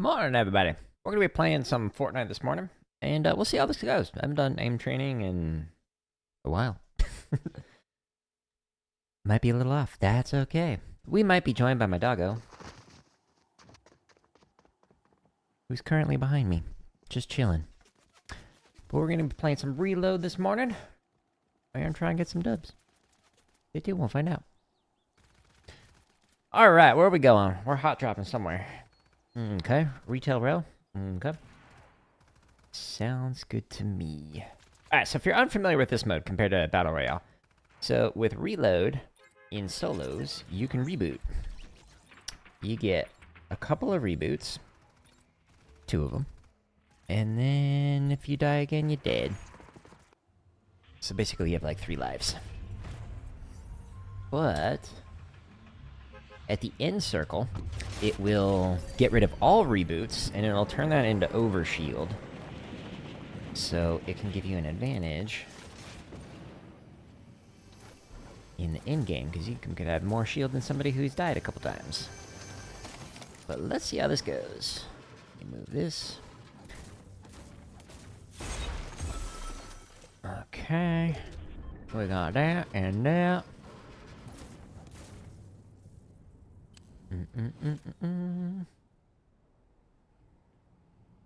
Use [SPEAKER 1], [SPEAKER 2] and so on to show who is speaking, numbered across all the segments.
[SPEAKER 1] Morning, everybody. We're gonna be playing some Fortnite this morning, and we'll see how this goes. I haven't done aim training in a while. Might be a little off. That's okay. We might be joined by my doggo, who's currently behind me, just chilling. But we're gonna be playing some Reload this morning. We're gonna try and get some dubs. They do. We'll find out. All right, where are we going? We're hot dropping somewhere. Okay, retail rail. Okay. Sounds good to me. Alright, so if you're unfamiliar with this mode compared to Battle Royale, so with Reload in solos, you can reboot. You get a couple of reboots, 2 of them, and then if you die again, you're dead. So basically, you have like 3 lives. But at the end circle, it will get rid of all reboots, and it'll turn that into overshield. So it can give you an advantage in the end game, because you could have more shield than somebody who's died a couple times. But let's see how this goes. Let me move this. Okay. We got that and that.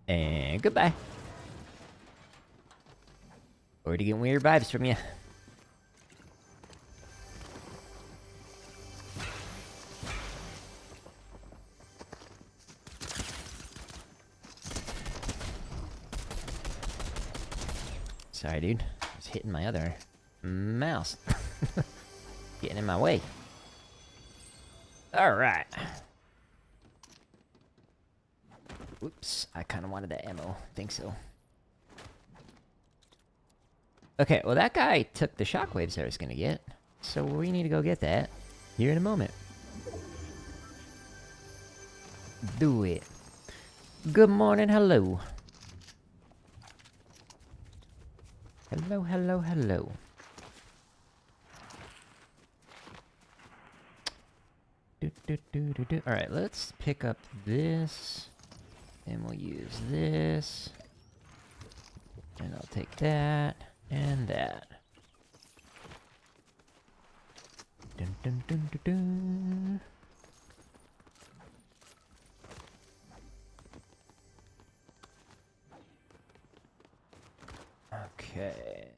[SPEAKER 1] And goodbye. Already getting weird vibes from you. Sorry, dude. I was hitting my other mouse. Getting in my way. Alright. Whoops. I kind of wanted that ammo. Think so. Okay, well that guy took the shockwaves I was gonna get. So we need to go get that here in a moment. Do it. Good morning, hello. Hello, hello, hello. Alright, let's pick up this. And we'll use this. And I'll take that. And that. Dun, dun, dun, dun, dun. Okay.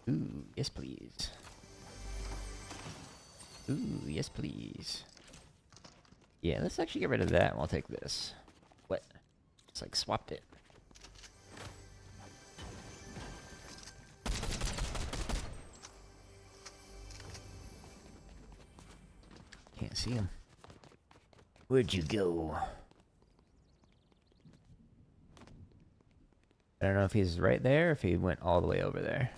[SPEAKER 1] Ooh, yes please. Ooh, yes please. Yeah, let's actually get rid of that and we'll take this. What? It's like swapped it. Can't see him. Where'd you go? I don't know if he's right there or if he went all the way over there.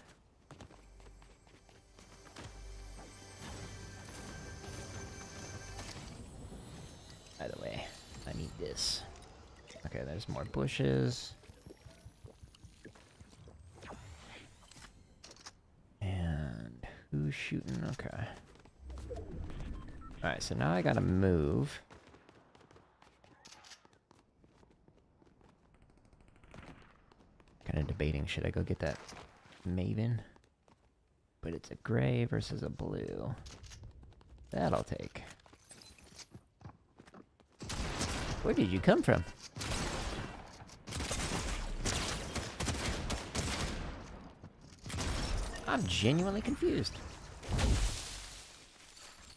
[SPEAKER 1] Either way, I need this. Okay, there's more bushes. And who's shooting? Okay. Alright, so now I gotta move. Kind of debating, should I go get that Maven? But it's a gray versus a blue. That I'll take. Where did you come from? I'm genuinely confused.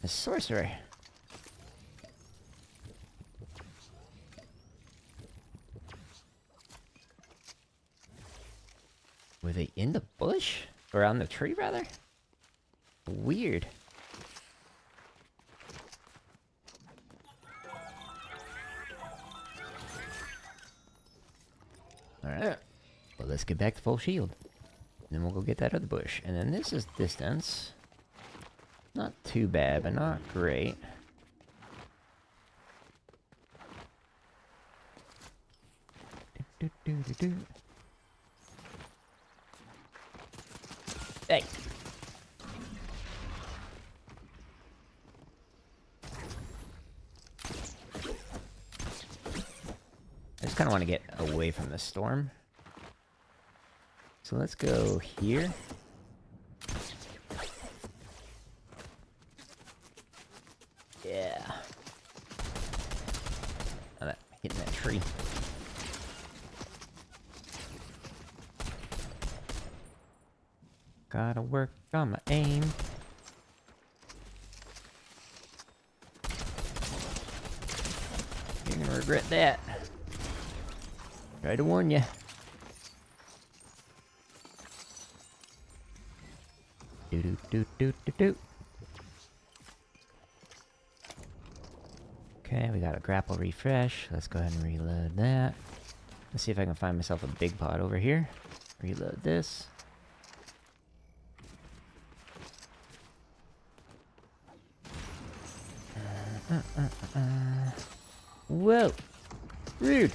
[SPEAKER 1] A sorcerer. Were they in the bush? Or on the tree, rather? Weird. Alright. Well, let's get back to full shield. And then we'll go get that other bush. And then this is distance. Not too bad, but not great. Hey! just kind of want to get away from the storm. So let's go here. Yeah. Oh, that hitting that tree. Gotta work on my aim. You're gonna regret that. Try to warn you. Do do do do do do. Okay, we got a grapple refresh. Let's go ahead and reload that. Let's see if I can find myself a big pot over here. Reload this. Whoa! Rude!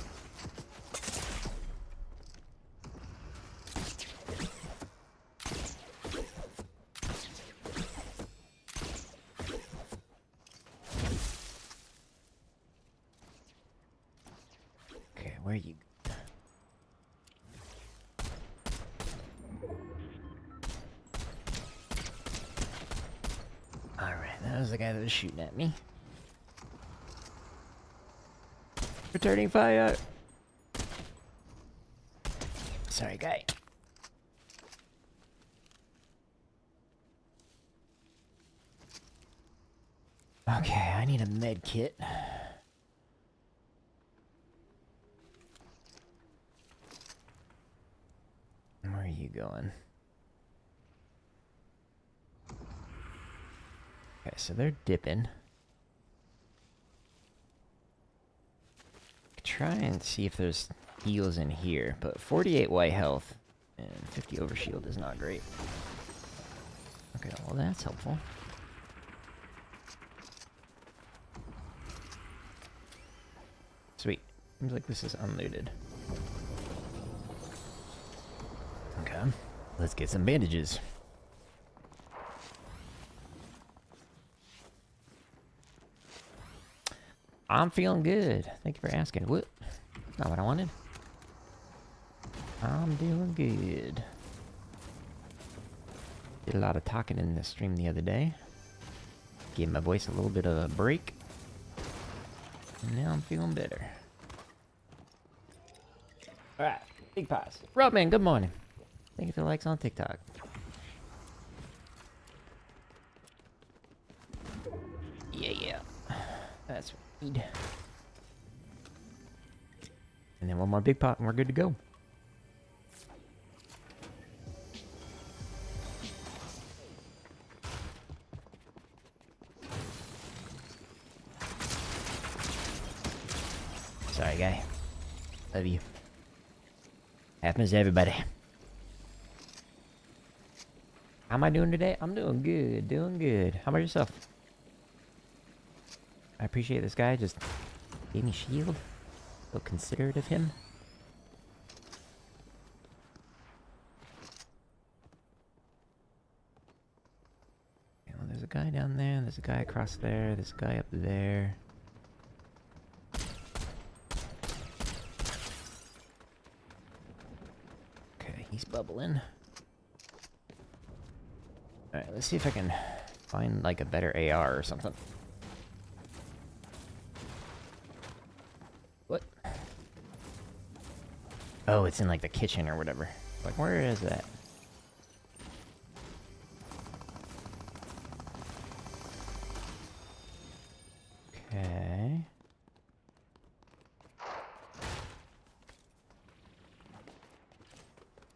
[SPEAKER 1] Okay, where are you? Alright, that was the guy that was shooting at me. Returning fire! Sorry, guy. Okay, I need a med kit. Where are you going? Okay, so they're dipping. Try and see if there's heals in here, but 48 white health and 50 overshield is not great. Okay, well that's helpful. Sweet. Seems like this is unlooted. Okay, let's get some bandages. I'm feeling good. Thank you for asking. What? Not what I wanted. I'm doing good. Did a lot of talking in the stream the other day. Gave my voice a little bit of a break. And now I'm feeling better. Alright, big pies. Robman, good morning. Thank you for the likes on TikTok. Yeah. That's right. And then one more big pot and we're good to go. Sorry, guy. Love you. Happens to everybody. How am I doing today? I'm doing good, doing good. How about yourself? I appreciate this guy just gave me shield. So considerate of him. Okay, well, there's a guy down there, there's a guy across there, there's a guy up there. Okay, he's bubbling. Alright, let's see if I can find like a better AR or something. What? Oh, it's in like the kitchen or whatever. Like, where is that? Okay.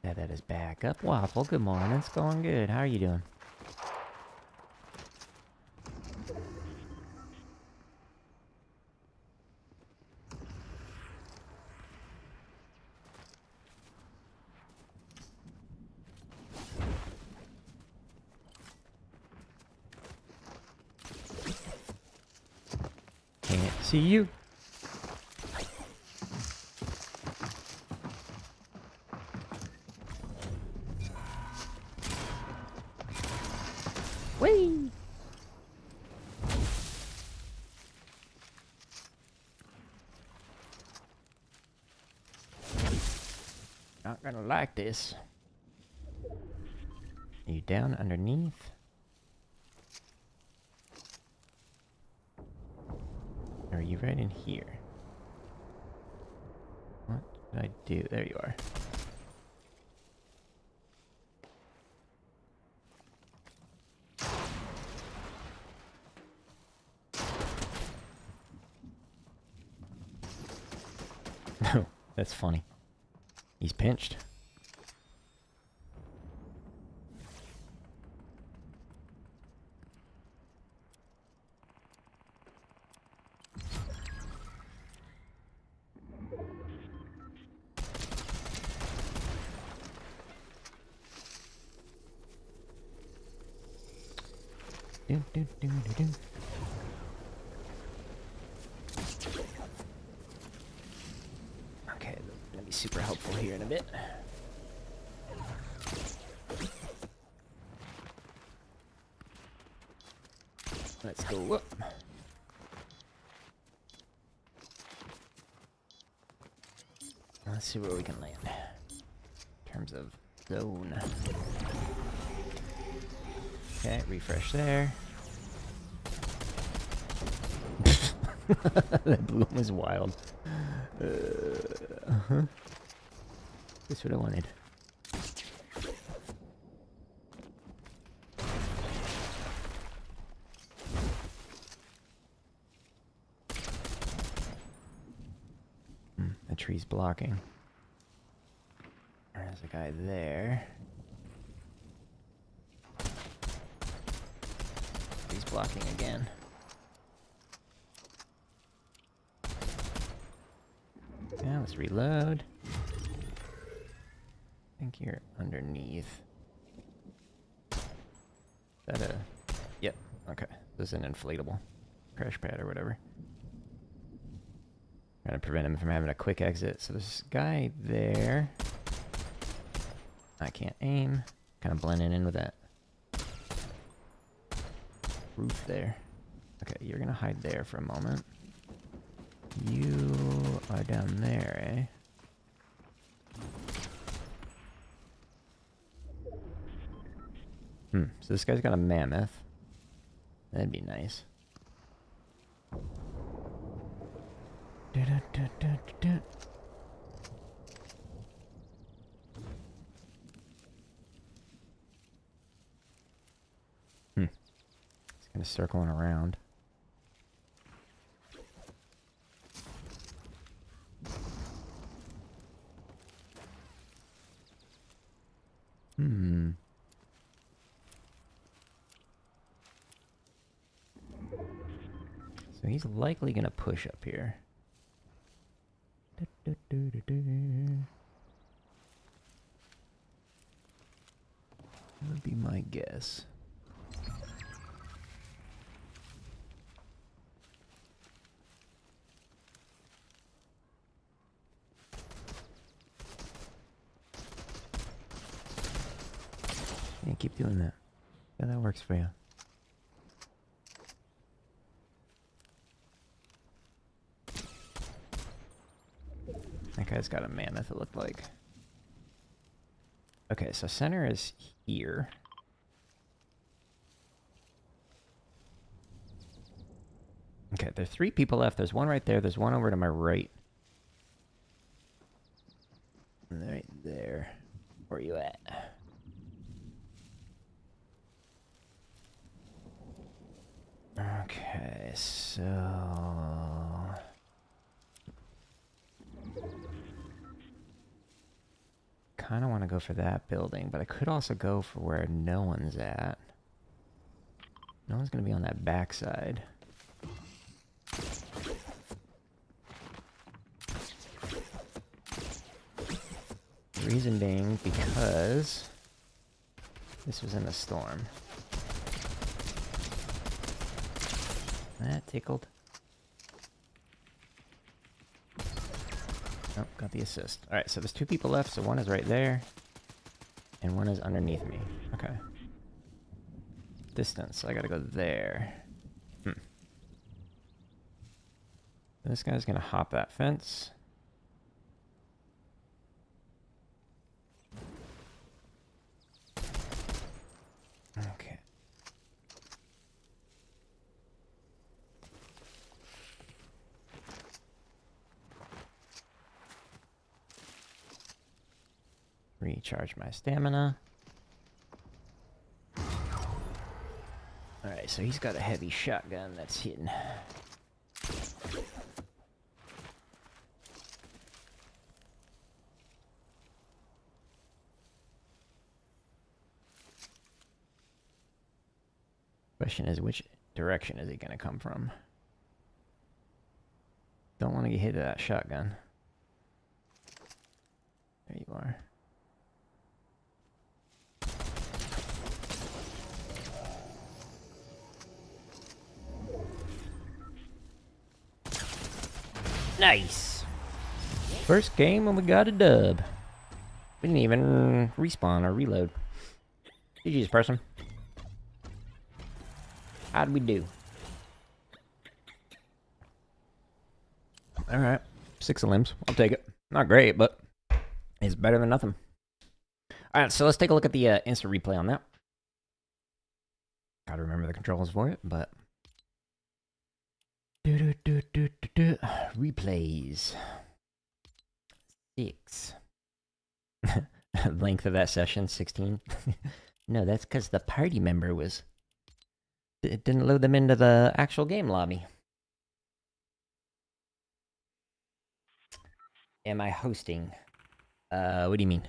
[SPEAKER 1] Yeah, that is back up. Waffle, good morning. It's going good. How are you doing? Can't see you. Whee! like this. Are you down underneath? Or are you right in here? What did I do? There you are. Oh, that's funny. He's pinched. Do, do, do, do, do. Okay, gonna be super helpful here in a bit. Let's go up. Let's see where we can land. In terms of zone. Okay, refresh there. That bloom was wild. That's what I wanted. The tree's blocking. There's a guy there. He's blocking again. Yeah, let's reload. I think you're underneath. Is that a... Yep, okay. This is an inflatable crash pad or whatever. Trying to prevent him from having a quick exit. So this guy there. I can't aim. Kind of blending in with that roof there. Okay, you're gonna hide there for a moment. You are down there, eh? So this guy's got a mammoth. That'd be nice. It's kind of circling around. So he's likely gonna push up here. That would be my guess. Yeah, keep doing that. Yeah, that works for you. That guy's got a mammoth, it looked like. Okay, so center is here. Okay, there's 3 people left. There's one right there. There's one over to my right. Right there. Where are you at? Okay, so... kind of want to go for that building, but I could also go for where no one's at. No one's going to be on that backside. Reason being because this was in a storm. That tickled. Oh, got the assist. Alright, so there's 2 people left, so one is right there. And one is underneath me. Okay. Distance, so I gotta go there. This guy's gonna hop that fence. Recharge my stamina. Alright, so he's got a heavy shotgun that's hitting. Question is, which direction is he going to come from? Don't want to get hit with that shotgun. There you are. Nice! First game and we got a dub. We didn't even respawn or reload. GG's, person. How'd we do? Alright. 6 limbs. I'll take it. Not great, but it's better than nothing. Alright, so let's take a look at the instant replay on that. Gotta remember the controls for it, but... Replays. 6. Length of that session, 16. No, that's because the party member was... It didn't load them into the actual game lobby. Am I hosting? What do you mean?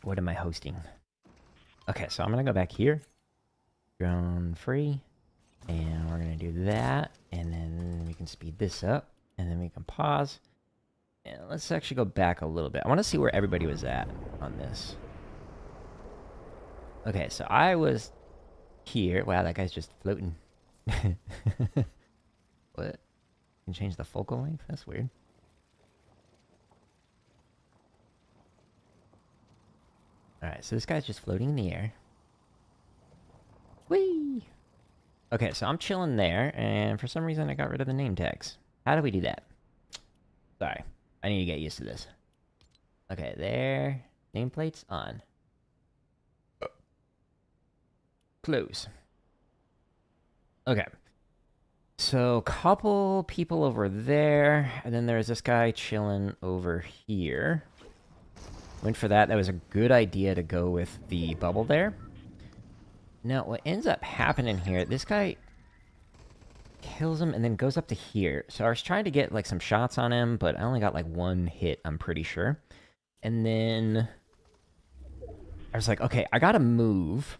[SPEAKER 1] What am I hosting? Okay, so I'm gonna go back here. Drone free. And we're gonna do that. And then we can speed this up. And then we can pause. And let's actually go back a little bit. I want to see where everybody was at on this. Okay, so I was here. Wow, that guy's just floating. What? You can change the focal length? That's weird. Alright, so this guy's just floating in the air. Whee! Okay, so I'm chilling there, and for some reason I got rid of the name tags. How do we do that? Sorry, I need to get used to this. Okay, there. Nameplates on. Close. Okay. So, couple people over there, and then there's this guy chilling over here. Went for that. That was a good idea to go with the bubble there. Now, what ends up happening here, this guy kills him and then goes up to here. So I was trying to get, like, some shots on him, but I only got, like, 1 hit, I'm pretty sure. And then I was like, okay, I gotta move.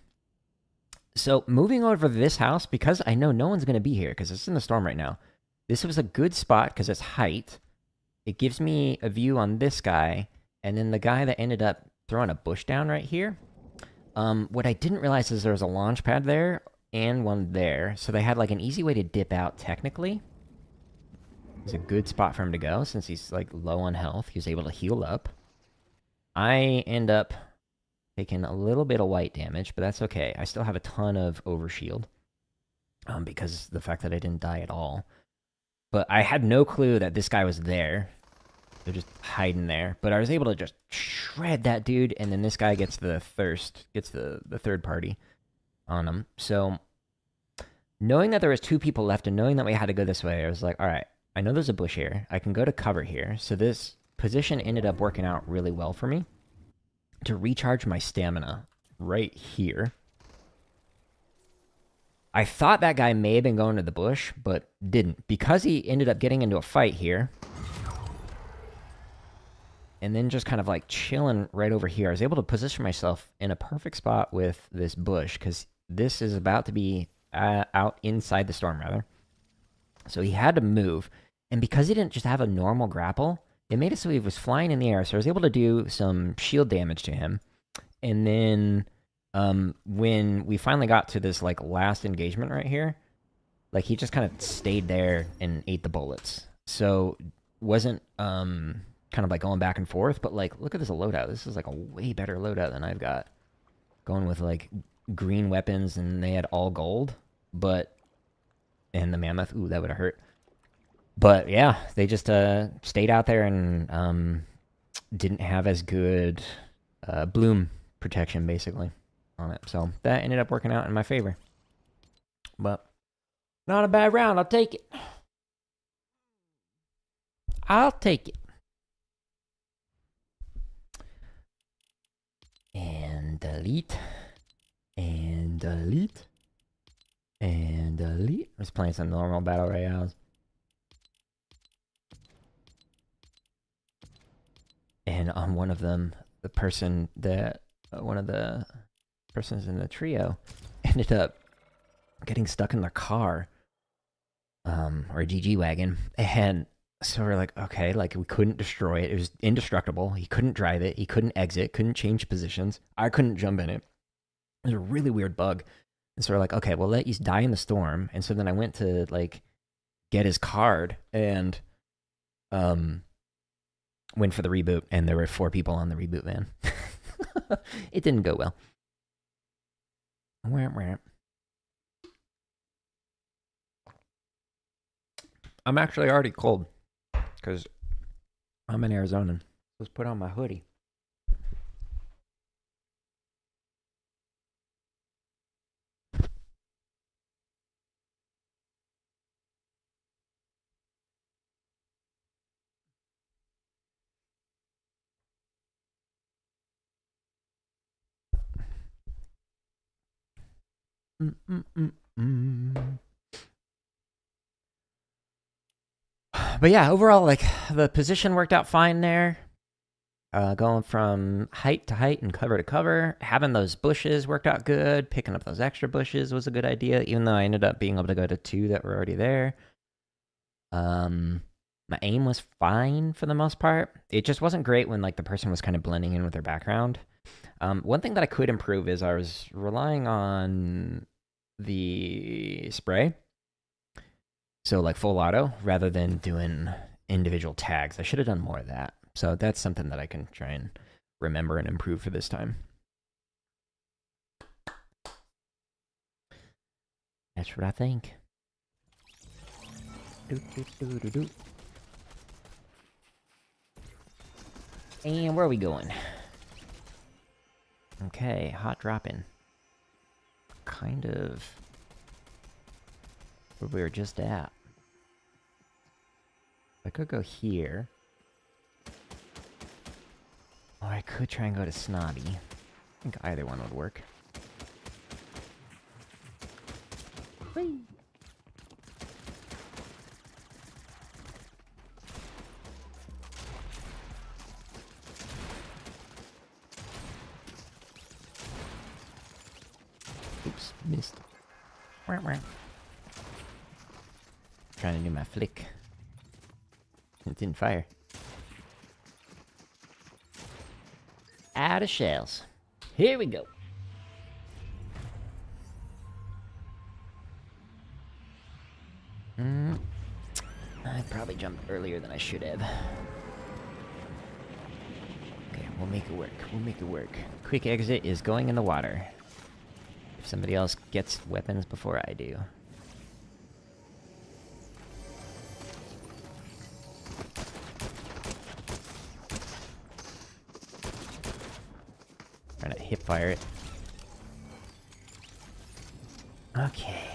[SPEAKER 1] So, moving over to this house, because I know no one's going to be here, because it's in a storm right now. This was a good spot, because it's height. It gives me a view on this guy, and then the guy that ended up throwing a bush down right here. What I didn't realize is there was a launch pad there, and one there. So they had, like, an easy way to dip out, technically. It's a good spot for him to go, since he's, like, low on health. He was able to heal up. I end up taking a little bit of white damage, but that's okay. I still have a ton of overshield. Because the fact that I didn't die at all. But I had no clue that this guy was there. They're just hiding there. But I was able to just shred that dude, and then this guy gets the third party on him. So, knowing that there was 2 people left, and knowing that we had to go this way, I was like, alright, I know there's a bush here. I can go to cover here. So this position ended up working out really well for me. To recharge my stamina right here. I thought that guy may have been going to the bush, but didn't. Because he ended up getting into a fight here. And then just kind of like chilling right over here. I was able to position myself in a perfect spot with this bush. Because this is about to be out inside the storm, rather. So he had to move. And because he didn't just have a normal grapple, it made it so he was flying in the air, so I was able to do some shield damage to him. And then, when we finally got to this, like, last engagement right here, like, he just kind of stayed there and ate the bullets. So, wasn't, kind of, like, going back and forth, but, like, look at this loadout. This is, like, a way better loadout than I've got. Going with, like, green weapons, and they had all gold, but... And the mammoth, ooh, that would have hurt. But yeah, they just stayed out there and didn't have as good bloom protection, basically, on it. So that ended up working out in my favor. But not a bad round. I'll take it. I'll take it. delete. And delete. And delete. I was playing some normal battle royales. And on one of them, the person that one of the persons in the trio ended up getting stuck in their car, or a GG wagon, and so we're like, okay, like we couldn't destroy it. It was indestructible. He couldn't drive it. He couldn't exit. Couldn't change positions. I couldn't jump in it. It was a really weird bug. And so we're like, okay, we'll let you die in the storm. And so then I went to like get his card and went for the reboot, and there were 4 people on the reboot van. It didn't go well. I'm actually already cold because I'm in Arizona. Let's put on my hoodie. But yeah, overall, like the position worked out fine there. Going from height to height and cover to cover. Having those bushes worked out good. Picking up those extra bushes was a good idea, even though I ended up being able to go to 2 that were already there. My aim was fine for the most part. It just wasn't great when like the person was kind of blending in with their background. One thing that I could improve is I was relying on the spray. So like full auto rather than doing individual tags. I should have done more of that. So that's something that I can try and remember and improve for this time. That's what I think. And where are we going? Okay, hot dropping. Kind of where we were just at. I could go here. Or I could try and go to Snobby. I think either one would work. Whee! Oops, missed. Trying to do my flick. It didn't fire. Out of shells. Here we go. I probably jumped earlier than I should have. Okay, we'll make it work. We'll make it work. Quick exit is going in the water. If somebody else gets weapons before I do. Trying to hip fire it. Okay.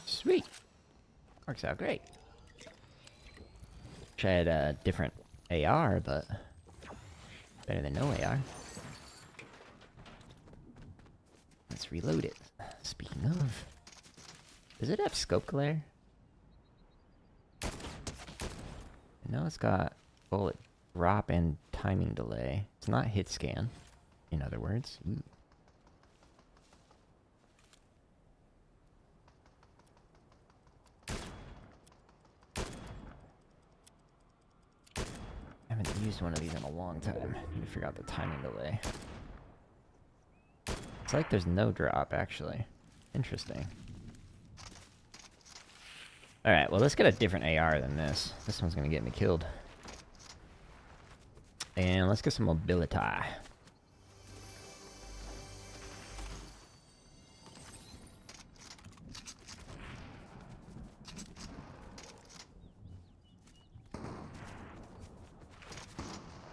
[SPEAKER 1] Sweet. Works out great. Tried a different AR, but better than no AR. Let's reload it. Speaking of, does it have scope glare? No, it's got bullet drop and timing delay. It's not hit scan, in other words. Ooh. I haven't used one of these in a long time. Need to figure out the timing delay. It's like there's no drop, actually. Interesting. Alright, well, let's get a different AR than this. This one's gonna get me killed. And let's get some mobility.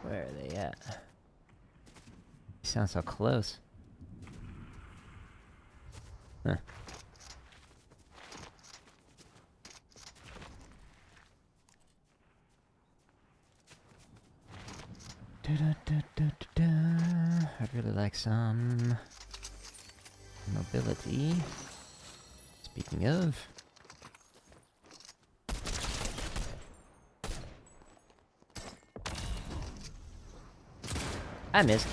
[SPEAKER 1] Where are they at? They sound so close. Huh. I'd really like some mobility. Speaking of... I missed.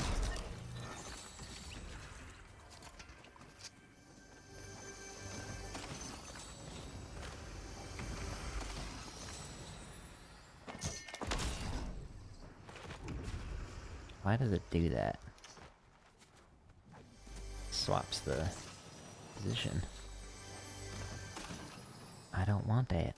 [SPEAKER 1] Why does it do that? Swaps the position. I don't want that.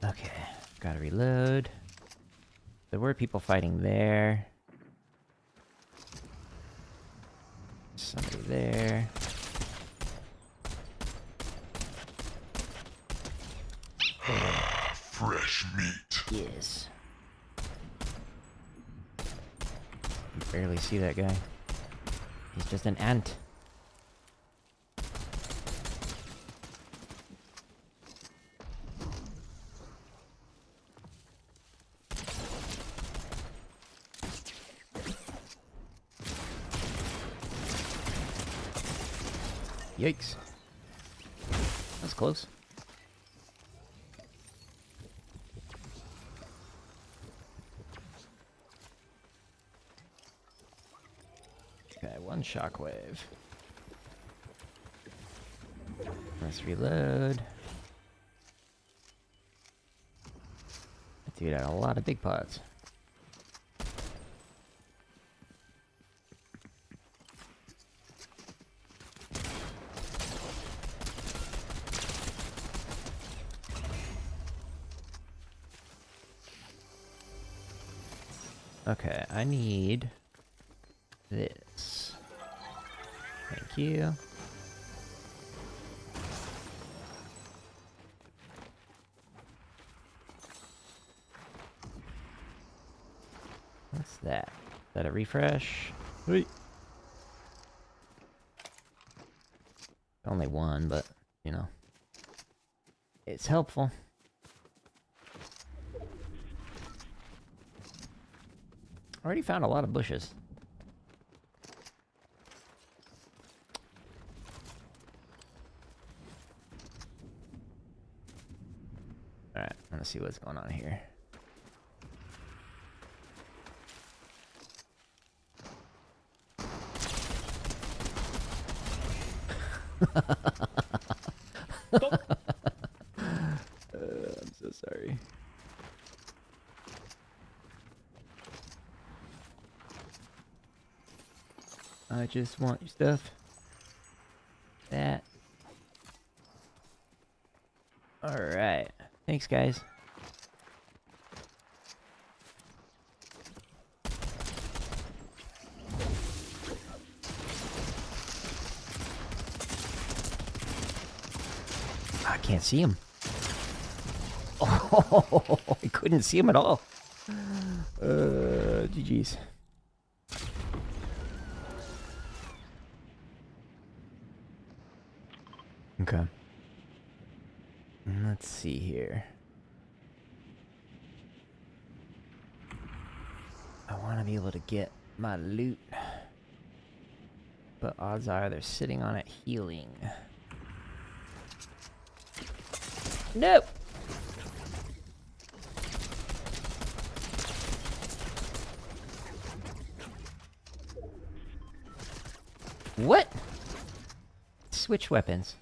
[SPEAKER 1] Okay, gotta reload. There were people fighting there. Somebody there.
[SPEAKER 2] Fresh meat.
[SPEAKER 1] Yes. You barely see that guy. He's just an ant. Yikes. That's close. Okay, one shockwave. Let's reload. That dude had a lot of big pots. Okay, I need this. Thank you. What's that? Is that a refresh? Wait. Only one, but, you know. It's helpful. Already found a lot of bushes. Alright, let's see what's going on here. I'm so sorry. I just want your stuff. That. Alright. Thanks, guys. I can't see him. Oh, I couldn't see him at all. GG's. Okay. Let's see here. I want to be able to get my loot. But odds are they're sitting on it healing. Nope. What? Switch weapons.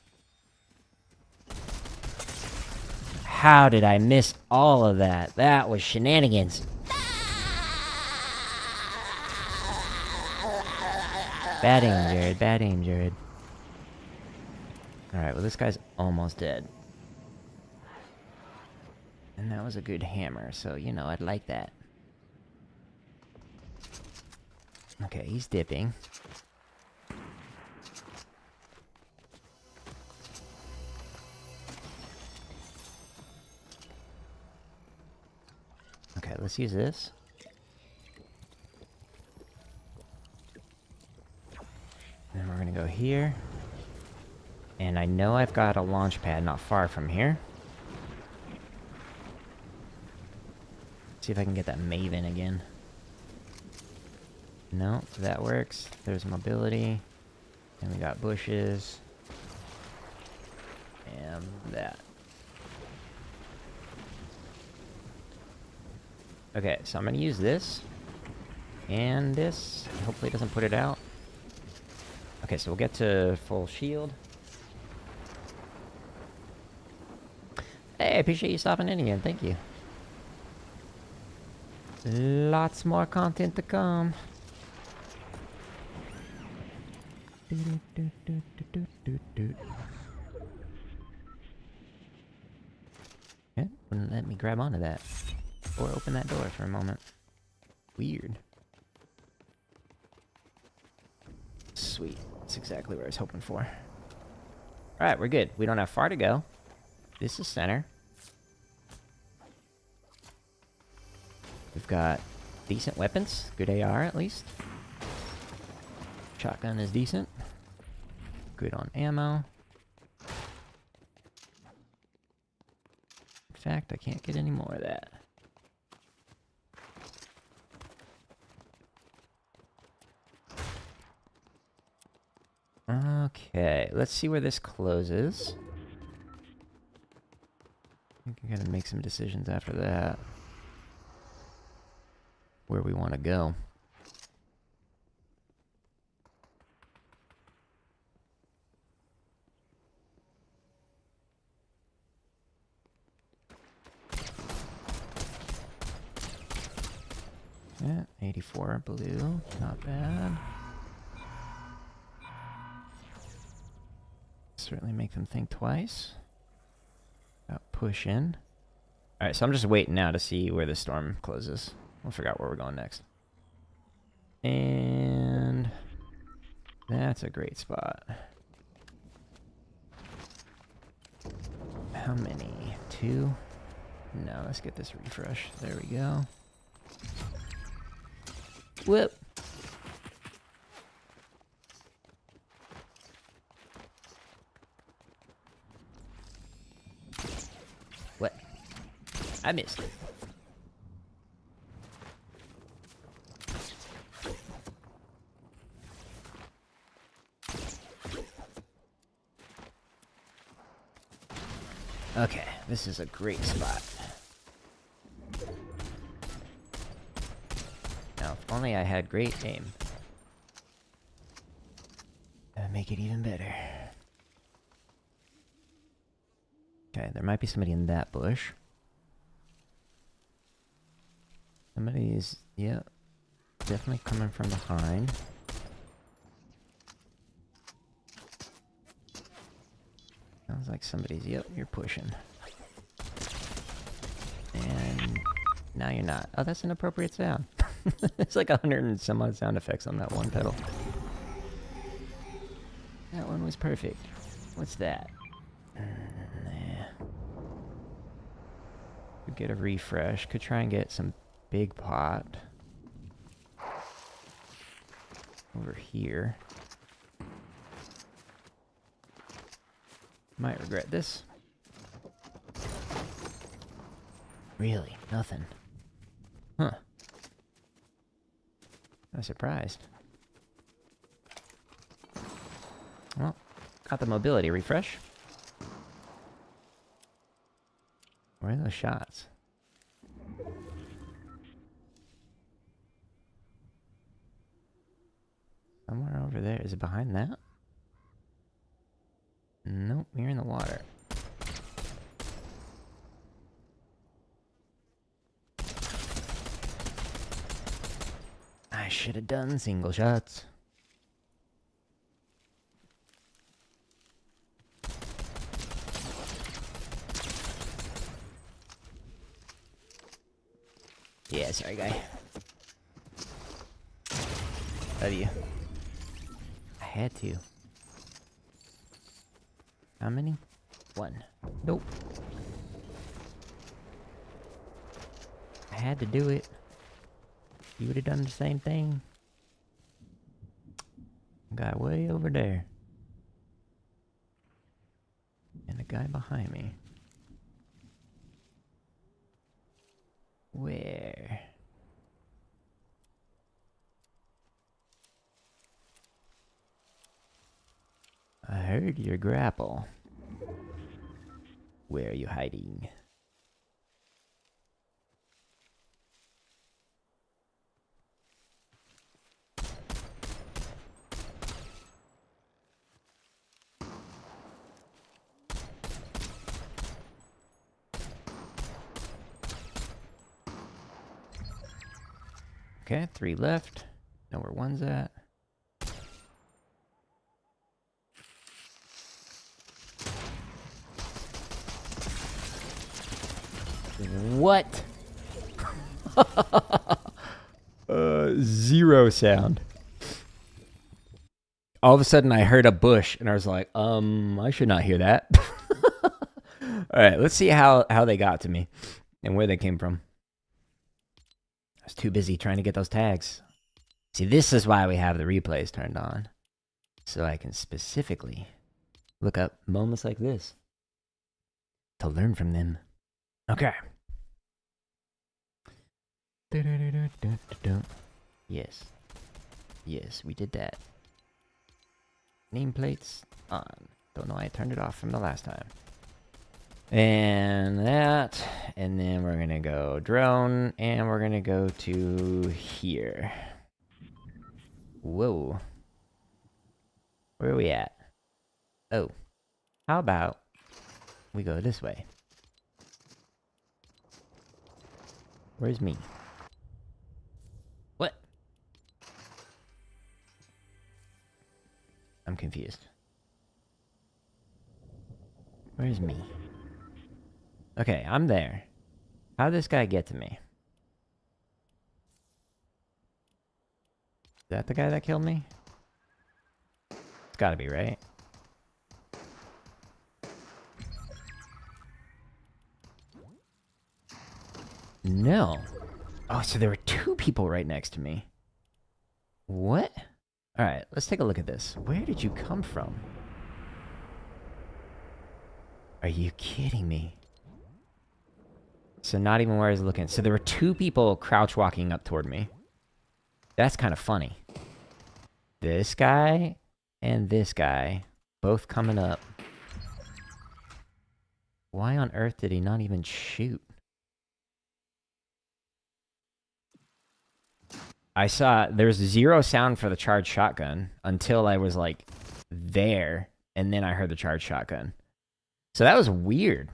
[SPEAKER 1] How did I miss all of that? That was shenanigans. Bad aim, Jared. Bad aim, Jared. Alright, well this guy's almost dead. And that was a good hammer, so, you know, I'd like that. Okay, he's dipping. Okay, let's use this. Then we're gonna go here. And I know I've got a launch pad not far from here. See if I can get that Maven again. No, that works. There's mobility. And we got bushes. And that. Okay, so I'm gonna use this. And this. Hopefully it doesn't put it out. Okay, so we'll get to full shield. Hey, I appreciate you stopping in again. Thank you. Lots more content to come. Yeah, wouldn't let me grab onto that. Or open that door for a moment. Weird. Sweet. That's exactly what I was hoping for. Alright, we're good. We don't have far to go. This is center. We've got decent weapons. Good AR, at least. Shotgun is decent. Good on ammo. In fact, I can't get any more of that. Okay, let's see where this closes. I think I gotta make some decisions after that. Where we want to go. Yeah, 84 blue, not bad. Certainly make them think twice about pushing. Alright, so I'm just waiting now to see where the storm closes. We'll figure out where we're going next. And that's a great spot. How many? 2? No, let's get this refresh. There we go. Whoop! What? I missed it. Okay, this is a great spot. Now, if only I had great aim. That'd make it even better. Okay, there might be somebody in that bush. Somebody is, yeah, definitely coming from behind. Sounds like somebody's, yep, you're pushing. And now you're not. Oh, that's an appropriate sound. It's like 100 and some odd sound effects on that one pedal. That one was perfect. What's that? Nah. Could get a refresh. Could try and get some big pot. Over here. Might regret this. Really? Nothing. Huh. I'm surprised. Well, got the mobility refresh. Where are those shots? Somewhere over there. Is it behind that? Nope, you're in the water. I should have done single shots. Yeah, sorry, guy. Love you. I had to. How many? 1. Nope. I had to do it. You would have done the same thing. Got way over there. guy behind me. Where? I heard your grapple. Where are you hiding? Okay, 3 left. Know where 1's at. What? 0 sound. All of a sudden I heard a bush and I was like, I should not hear that. Alright, let's see how they got to me and where they came from. I was too busy trying to get those tags. See, this is why we have the replays turned on. So I can specifically look up moments like this to learn from them. Okay. Yes. Yes, we did that. Nameplates on. Don't know why I turned it off from the last time. And that. And then we're going to go drone. And we're going to go to here. Whoa. Where are we at? Oh. How about we go this way? Where's me? What? I'm confused. Where's me? Okay, I'm there. How'd this guy get to me? Is that the guy that killed me? It's gotta be, right? No. Oh, so there were 2 people right next to me. What? Alright, let's take a look at this. Where did you come from? Are you kidding me? So not even where I was looking. So there were 2 people crouch walking up toward me. That's kind of funny. This guy and this guy both coming up. Why on earth did he not even shoot? I saw there's 0 sound for the charged shotgun until I was like there, and then I heard the charged shotgun. So that was weird.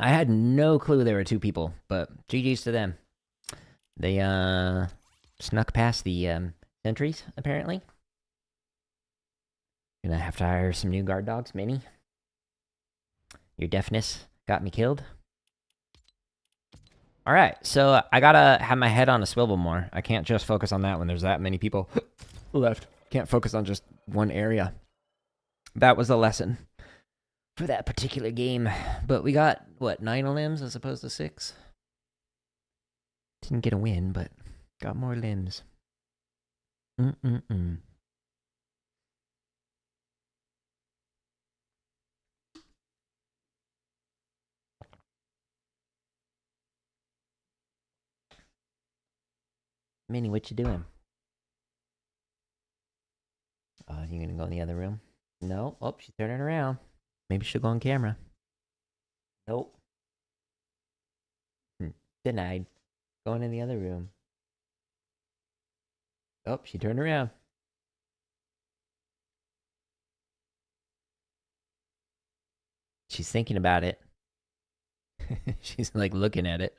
[SPEAKER 1] I had no clue there were 2 people, but GG's to them. They snuck past the sentries, apparently. Gonna have to hire some new guard dogs, Minnie. Your deafness got me killed. Alright, so I gotta have my head on a swivel more. I can't just focus on that when there's that many people left. Can't focus on just one area. That was the lesson for that particular game. But we got, what, 9 limbs as opposed to 6? Didn't get a win, but got more limbs. Minnie, what you doing? You gonna go in the other room? No. Oh, she's turning around. Maybe she'll go on camera. Nope. Denied. Going in the other room. Oh, she turned around. She's thinking about it. She's like looking at it.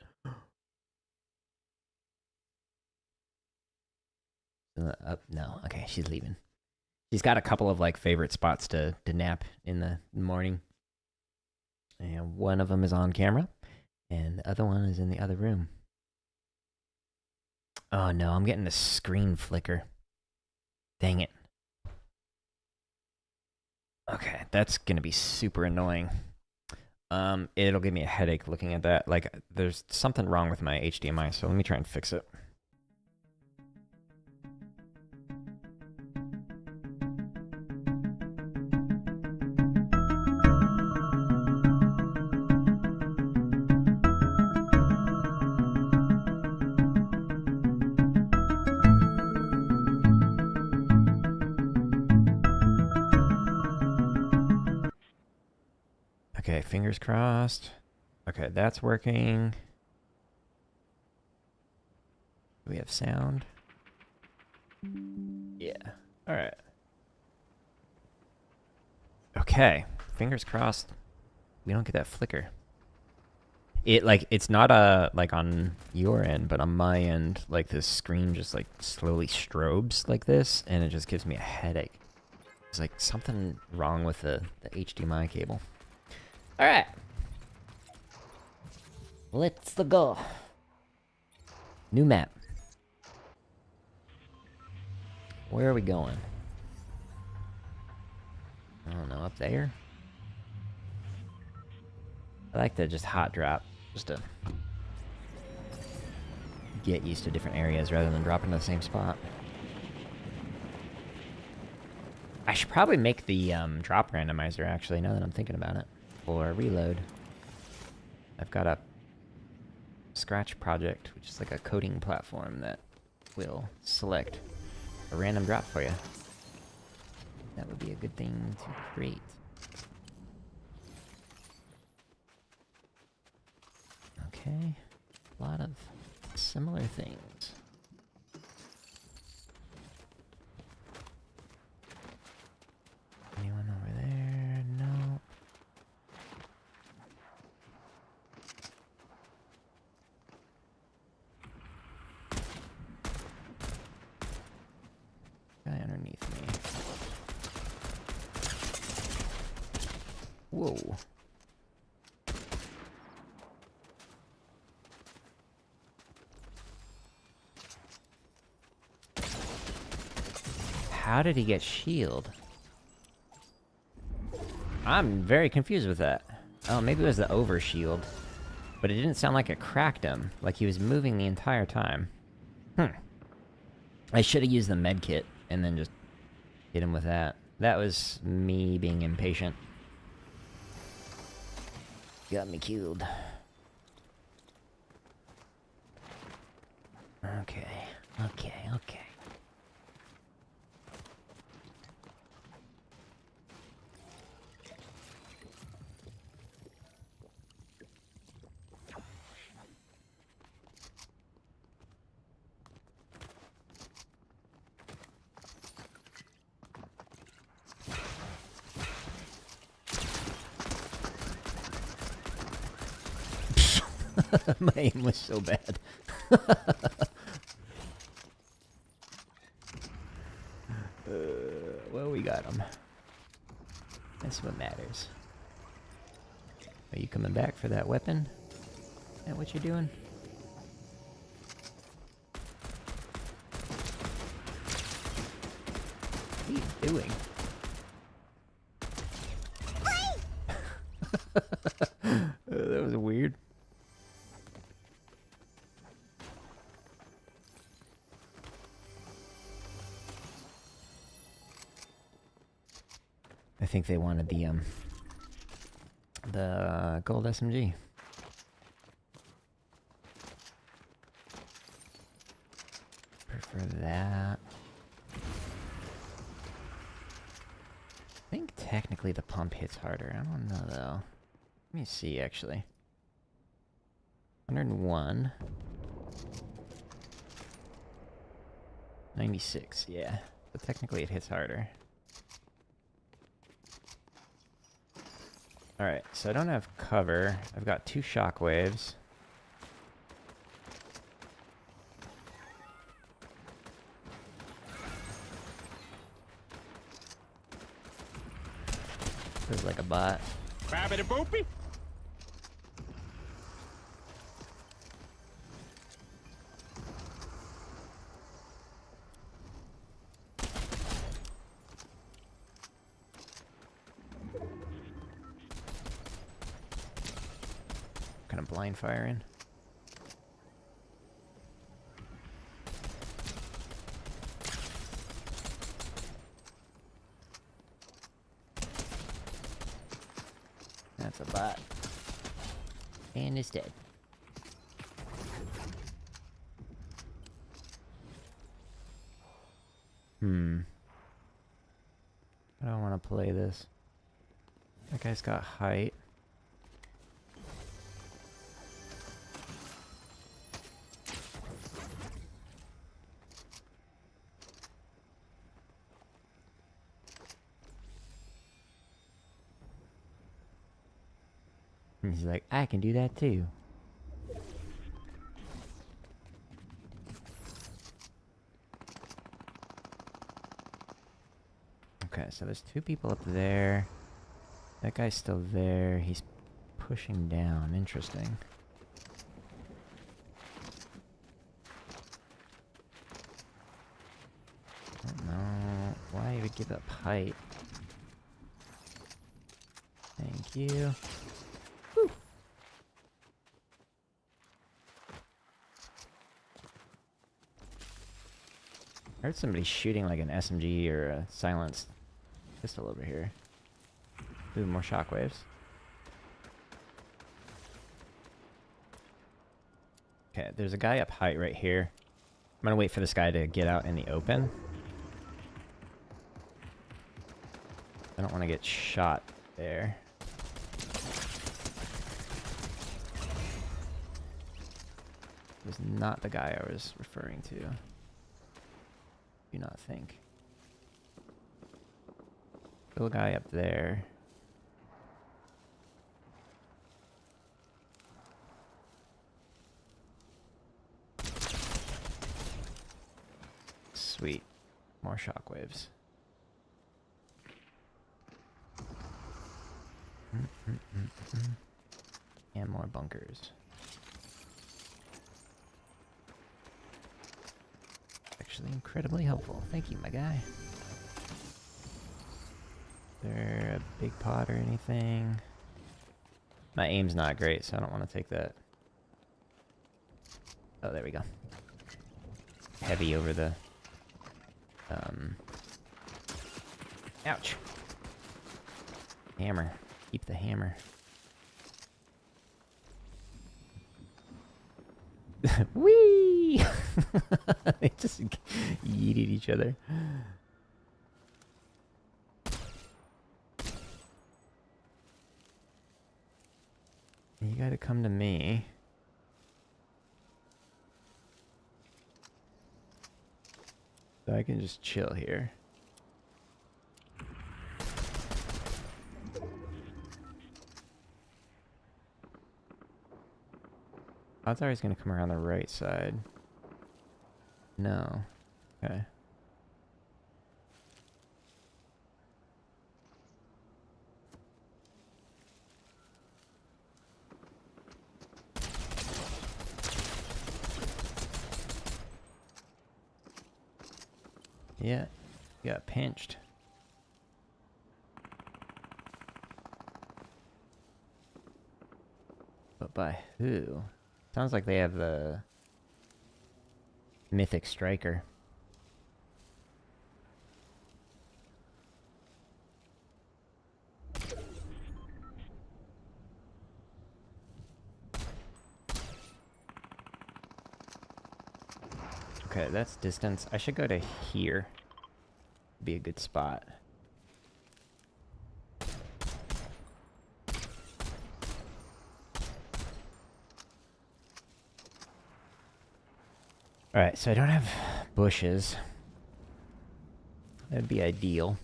[SPEAKER 1] No, okay, she's leaving. She's got a couple of like favorite spots to nap in the morning. And one of them is on camera, and the other one is in the other room. Oh no, I'm getting the screen flicker. Dang it. Okay, that's gonna be super annoying. It'll give me a headache looking at that. Like, there's something wrong with my HDMI, so let me try and fix it. Okay, fingers crossed. Okay, that's working. Do we have sound? Yeah. Alright. Okay. Fingers crossed. We don't get that flicker. It's not like on your end, but on my end, like this screen just like slowly strobes like this, and it just gives me a headache. There's like something wrong with the HDMI cable. Alright. Let's go. New map. Where are we going? I don't know, up there? I like to just hot drop, just to get used to different areas rather than dropping to the same spot. I should probably make the drop randomizer, actually, now that I'm thinking about it, for reload. I've got a Scratch project, which is like a coding platform that will select a random drop for you. That would be a good thing to create. Okay, a lot of similar things. Anyone over there? No. Guy underneath me. Whoa. How did he get shield? I'm very confused with that. Oh, maybe it was the over shield. But it didn't sound like it cracked him. Like he was moving the entire time. I should have used the med kit and then just hit him with that. That was me being impatient. Got me killed. Okay. My aim was so bad. Well, we got him. That's what matters. Are you coming back for that weapon? Is that what you're doing? What are you doing? That was weird. I think they wanted the gold SMG. Prefer that. I think technically the pump hits harder. I don't know though. Let me see actually. 101. 96, yeah. But technically it hits harder. Alright, so I don't have cover. I've got 2 shockwaves. Feels like a bot.
[SPEAKER 2] Babbity boopy.
[SPEAKER 1] Kind of blind firing. That's a bot. And it's dead. I don't want to play this. That guy's got height. And he's like, I can do that too. Okay, so there's 2 people up there. That guy's still there. He's pushing down. Interesting. I don't know why he would give up height. Thank you. Whew. I heard somebody shooting like an SMG or a silenced pistol over here. Ooh, more shockwaves. Okay, there's a guy up height right here. I'm gonna wait for this guy to get out in the open. I don't want to get shot there. This is not the guy I was referring to. Do not think. Little guy up there. Sweet. More shockwaves. And more bunkers. Actually incredibly helpful. Thank you, my guy. Is there a big pot or anything? My aim's not great, so I don't want to take that. Oh, there we go. Heavy over the... Ouch. Hammer. Keep the hammer. Whee! They just yeeted each other. You gotta come to me. So I can just chill here. I thought he was gonna come around the right side. No. Okay. Yeah, got pinched. But by who? Sounds like they have the Mythic Striker. Okay, that's distance. I should go to here. Be a good spot. Alright, so I don't have bushes. That'd be ideal.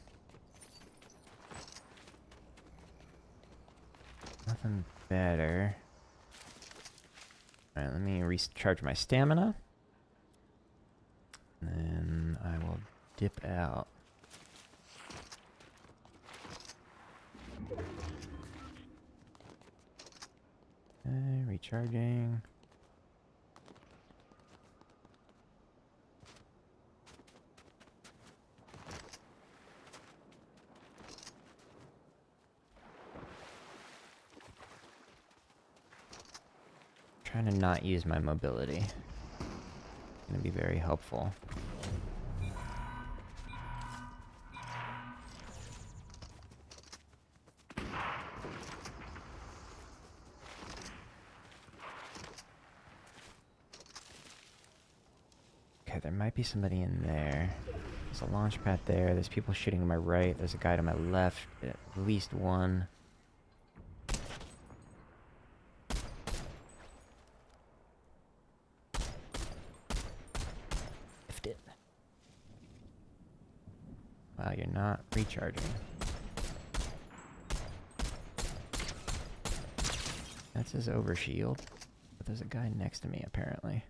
[SPEAKER 1] Nothing better. Alright, let me recharge my stamina. And then I will dip out. Okay, recharging. Trying to not use my mobility. Gonna be very helpful. Okay, there might be somebody in there. There's a launch pad there. There's people shooting to my right. There's a guy to my left. At least one. Wow, you're not recharging. That's his overshield. But there's a guy next to me, apparently.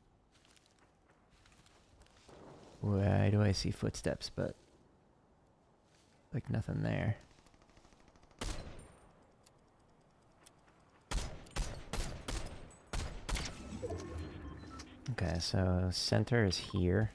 [SPEAKER 1] Why do I see footsteps, but... like nothing there. Okay, so center is here.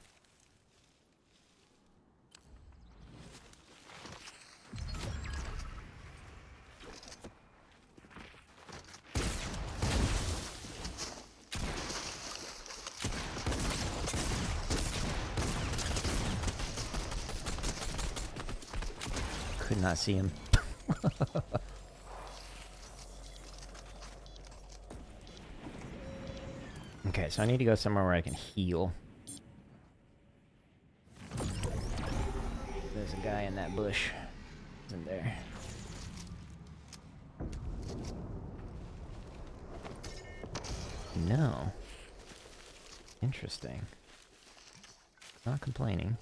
[SPEAKER 1] Could not see him. Okay, so I need to go somewhere where I can heal. There's a guy in that bush. Isn't there? No. Interesting. Not complaining.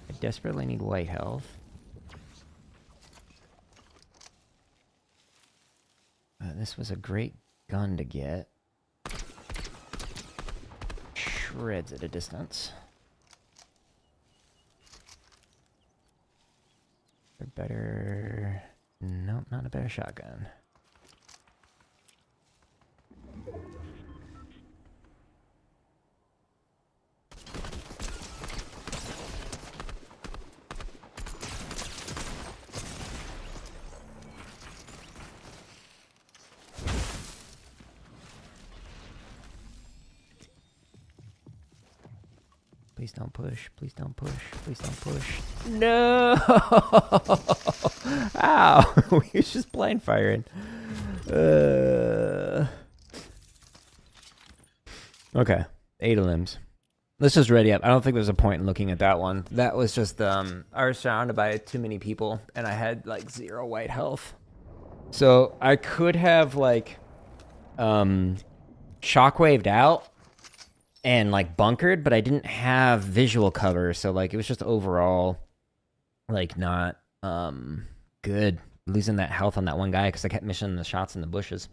[SPEAKER 1] I desperately need white health. This was a great gun to get. Shreds at a distance. A better... Nope, not a better shotgun. Please don't push. Please don't push. Please don't push. No! Ow! We was just blind firing. Okay. 8 limbs. Let's just ready up. I don't think there's a point in looking at that one. That was just, I was surrounded by too many people, and I had, like, 0 white health. So, I could have, like, shockwaved out and, like, bunkered, but I didn't have visual cover, so, like, it was just overall, like, not, good. Losing that health on that one guy, because I kept missing the shots in the bushes.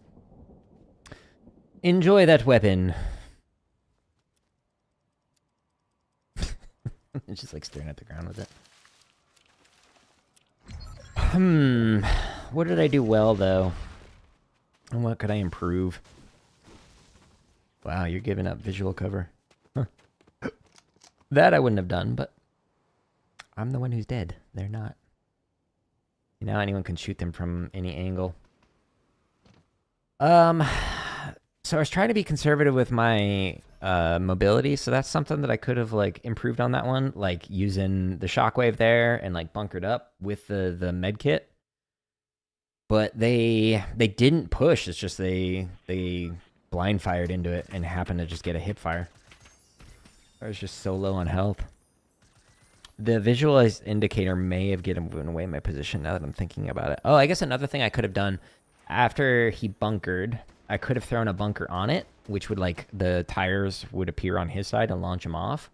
[SPEAKER 1] Enjoy that weapon. It's just, like, staring at the ground with it. What did I do well, though? And what could I improve? Wow, you're giving up visual cover. Huh. That I wouldn't have done, but I'm the one who's dead. They're not. Now anyone can shoot them from any angle. So I was trying to be conservative with my mobility, so that's something that I could have, like, improved on that one, like using the shockwave there and, like, bunkered up with the med kit. But they didn't push. It's just they blind fired into it and happened to just get a hip fire. I was just so low on health. The visualized indicator may have given away my position now that I'm thinking about it. Oh, I guess another thing I could have done after he bunkered, I could have thrown a bunker on it, which would, like, the tires would appear on his side and launch him off.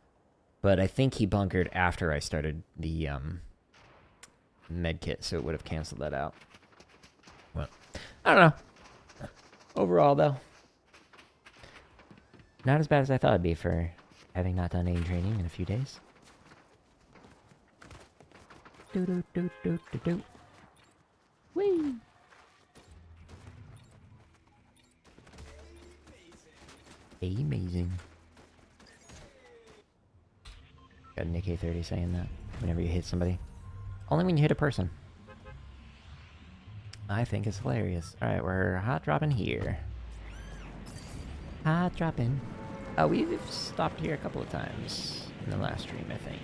[SPEAKER 1] But I think he bunkered after I started the med kit, so it would have canceled that out. Well, I don't know. Overall, though, not as bad as I thought it'd be for having not done any training in a few days. Do do do do do do. Whee! Amazing. Got an AK-30 saying that whenever you hit somebody. Only when you hit a person. I think it's hilarious. Alright, we're hot dropping here. Hot dropping. Oh, we've stopped here a couple of times in the last stream, I think.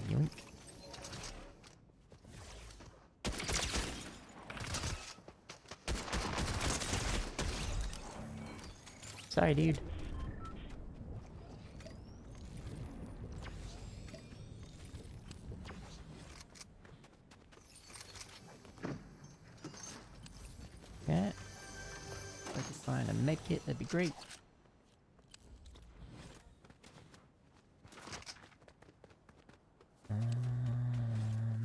[SPEAKER 1] Yoink. Sorry, dude. Yeah. If I could find a med kit, that'd be great.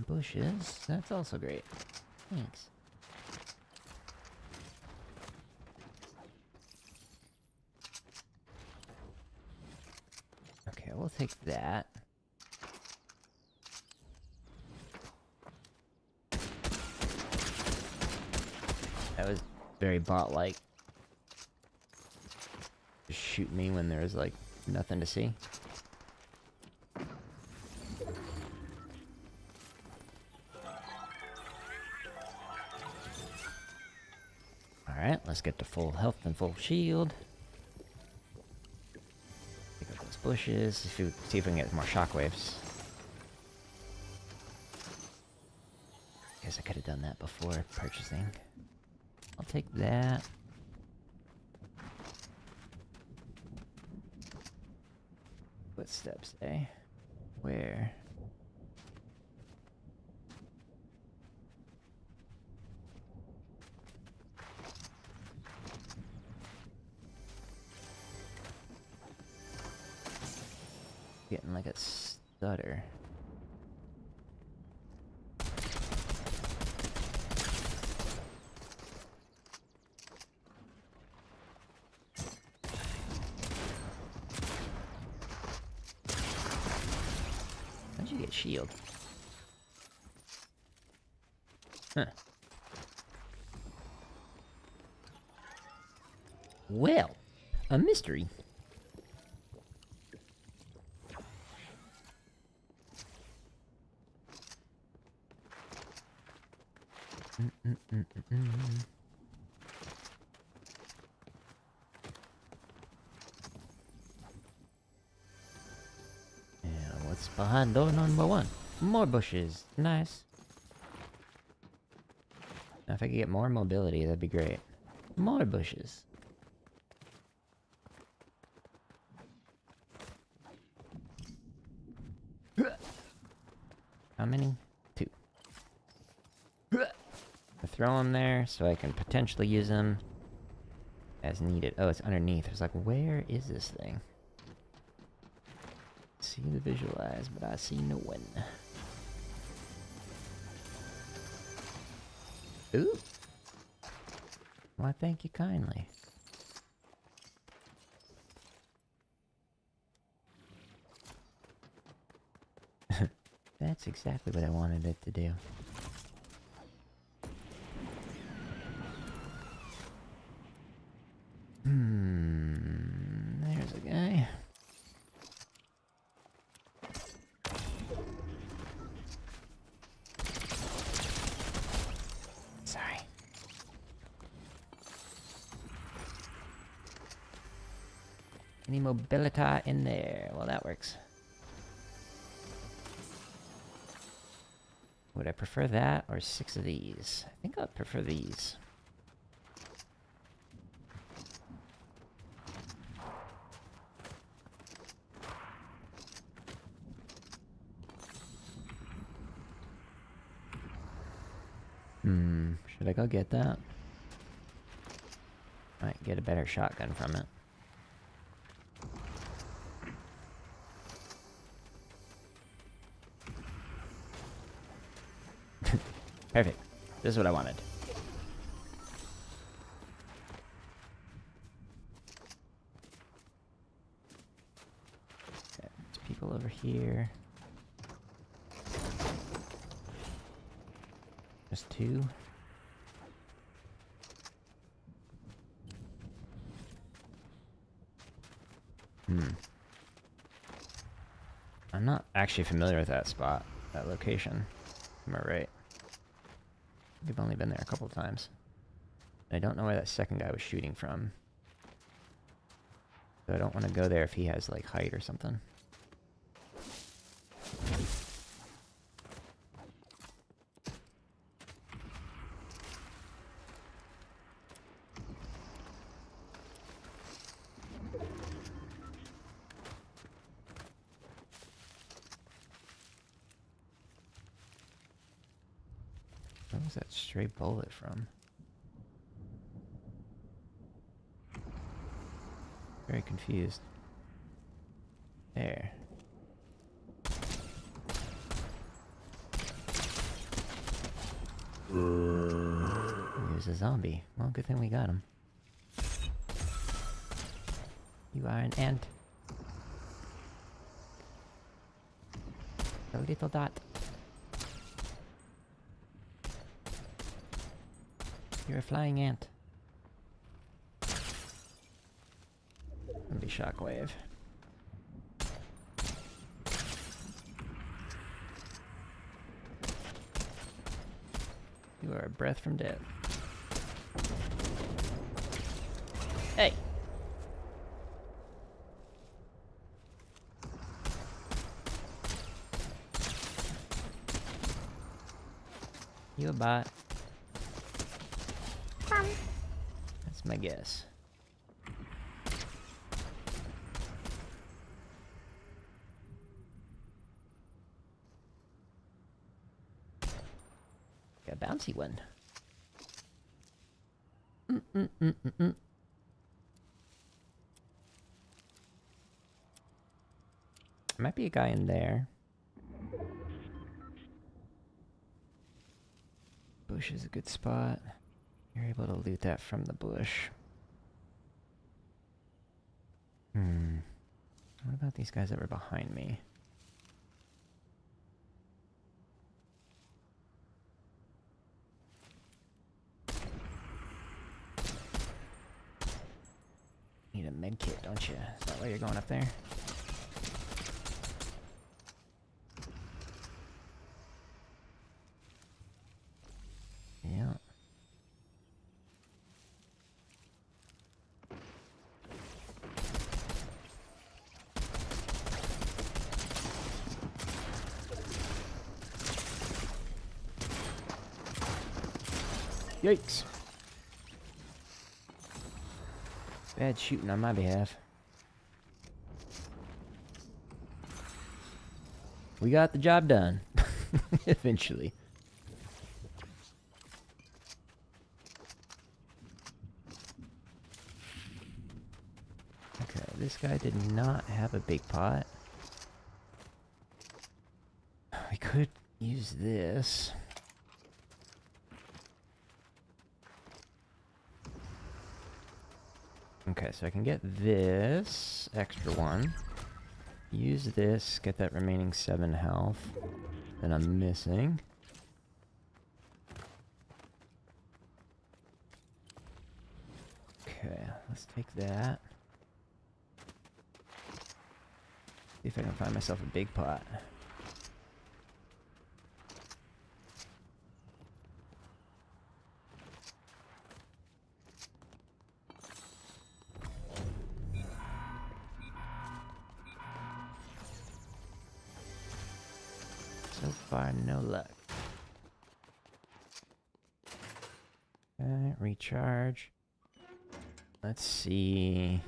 [SPEAKER 1] bushes. That's also great. Thanks. Okay, we'll take that. That was very bot-like. Just shoot me when there's like nothing to see. Alright, let's get to full health and full shield. Pick up those bushes, see if we can get more shockwaves. Guess I could have done that before purchasing. I'll take that. Footsteps, eh? Where? Getting like a stutter. How'd you get shield? Huh. Well, a mystery. Yeah, what's behind door number one? More bushes. Nice. Now, if I could get more mobility, that'd be great. More bushes. How many? 2. I throw them there so I can potentially use them as needed. Oh, it's underneath. I was like, where is this thing? See the visualize, but I see no one. Ooh. Why, thank you kindly. That's exactly what I wanted it to do. There's a guy. Sorry. Any mobility in there? Well, that works. Would I prefer that or 6 of these? I think I'd prefer these. Should I go get that? Might get a better shotgun from it. Perfect. This is what I wanted. Okay, there's people over here. Just 2. I'm not actually familiar with that spot, that location. Am I right? We've only been there a couple times. I don't know where that second guy was shooting from. So I don't want to go there if he has, like, height or something. Where was that stray bullet from? Very confused. There. There's a zombie. Well, good thing we got him. You are an ant. A little dot. You're a flying ant. Be shockwave. You are a breath from death. Hey! You a bot? That's my guess. A bouncy one. Might be a guy in there. Bush is a good spot. You're able to loot that from the bush. What about these guys that were behind me? Need a med kit, don't you? Is that why you're going up there? Yeah. Yikes. Bad shooting on my behalf. We got the job done. Eventually. Okay, this guy did not have a big pot. We could use this. Okay, so I can get this extra one. Use this, get that remaining 7 health that I'm missing. Okay, let's take that. See if I can find myself a big pot. So far, no luck. Okay, recharge. Let's see.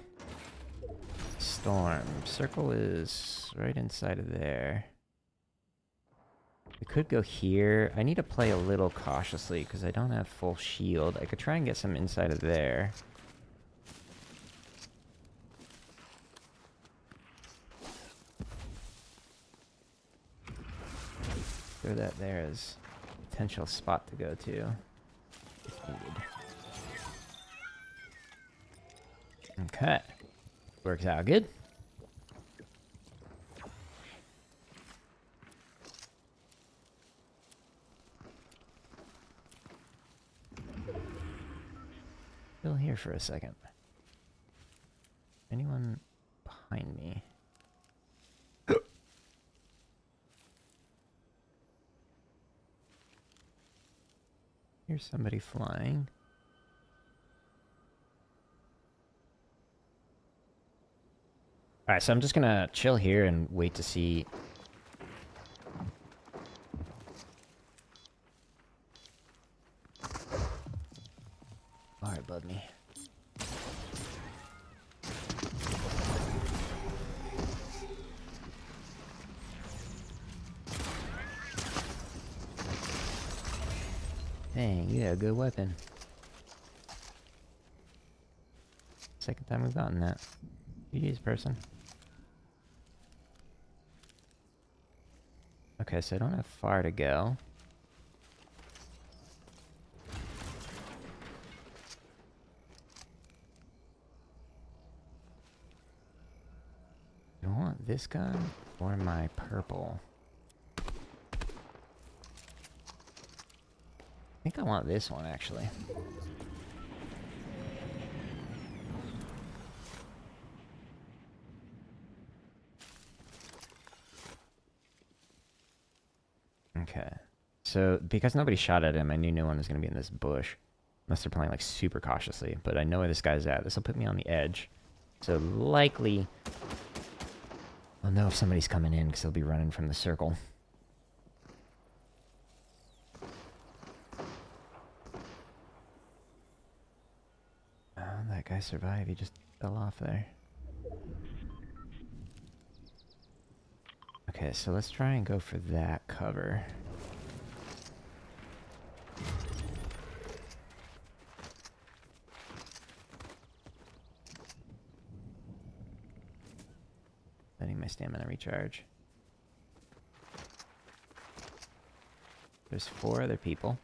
[SPEAKER 1] Storm. Circle is right inside of there. We could go here. I need to play a little cautiously because I don't have full shield. I could try and get some inside of there. Throw that there as a potential spot to go to if needed. Okay. Works out good. Still here for a second. Anyone behind me? Here's somebody flying. Alright, so I'm just gonna chill here and wait to see. Far above me. Dang, you got a good weapon. Second time we've gotten that. GG's, person. Okay, so I don't have far to go. Do I want this gun or my purple? I think I want this one, actually. Okay. So, because nobody shot at him, I knew no one was going to be in this bush. Unless they're playing, like, super cautiously. But I know where this guy's at. This will put me on the edge. So, likely... I'll know if somebody's coming in, because they'll be running from the circle. Oh, that guy survived. He just fell off there. Okay, so let's try and go for that cover. Letting my stamina recharge. There's 4 other people.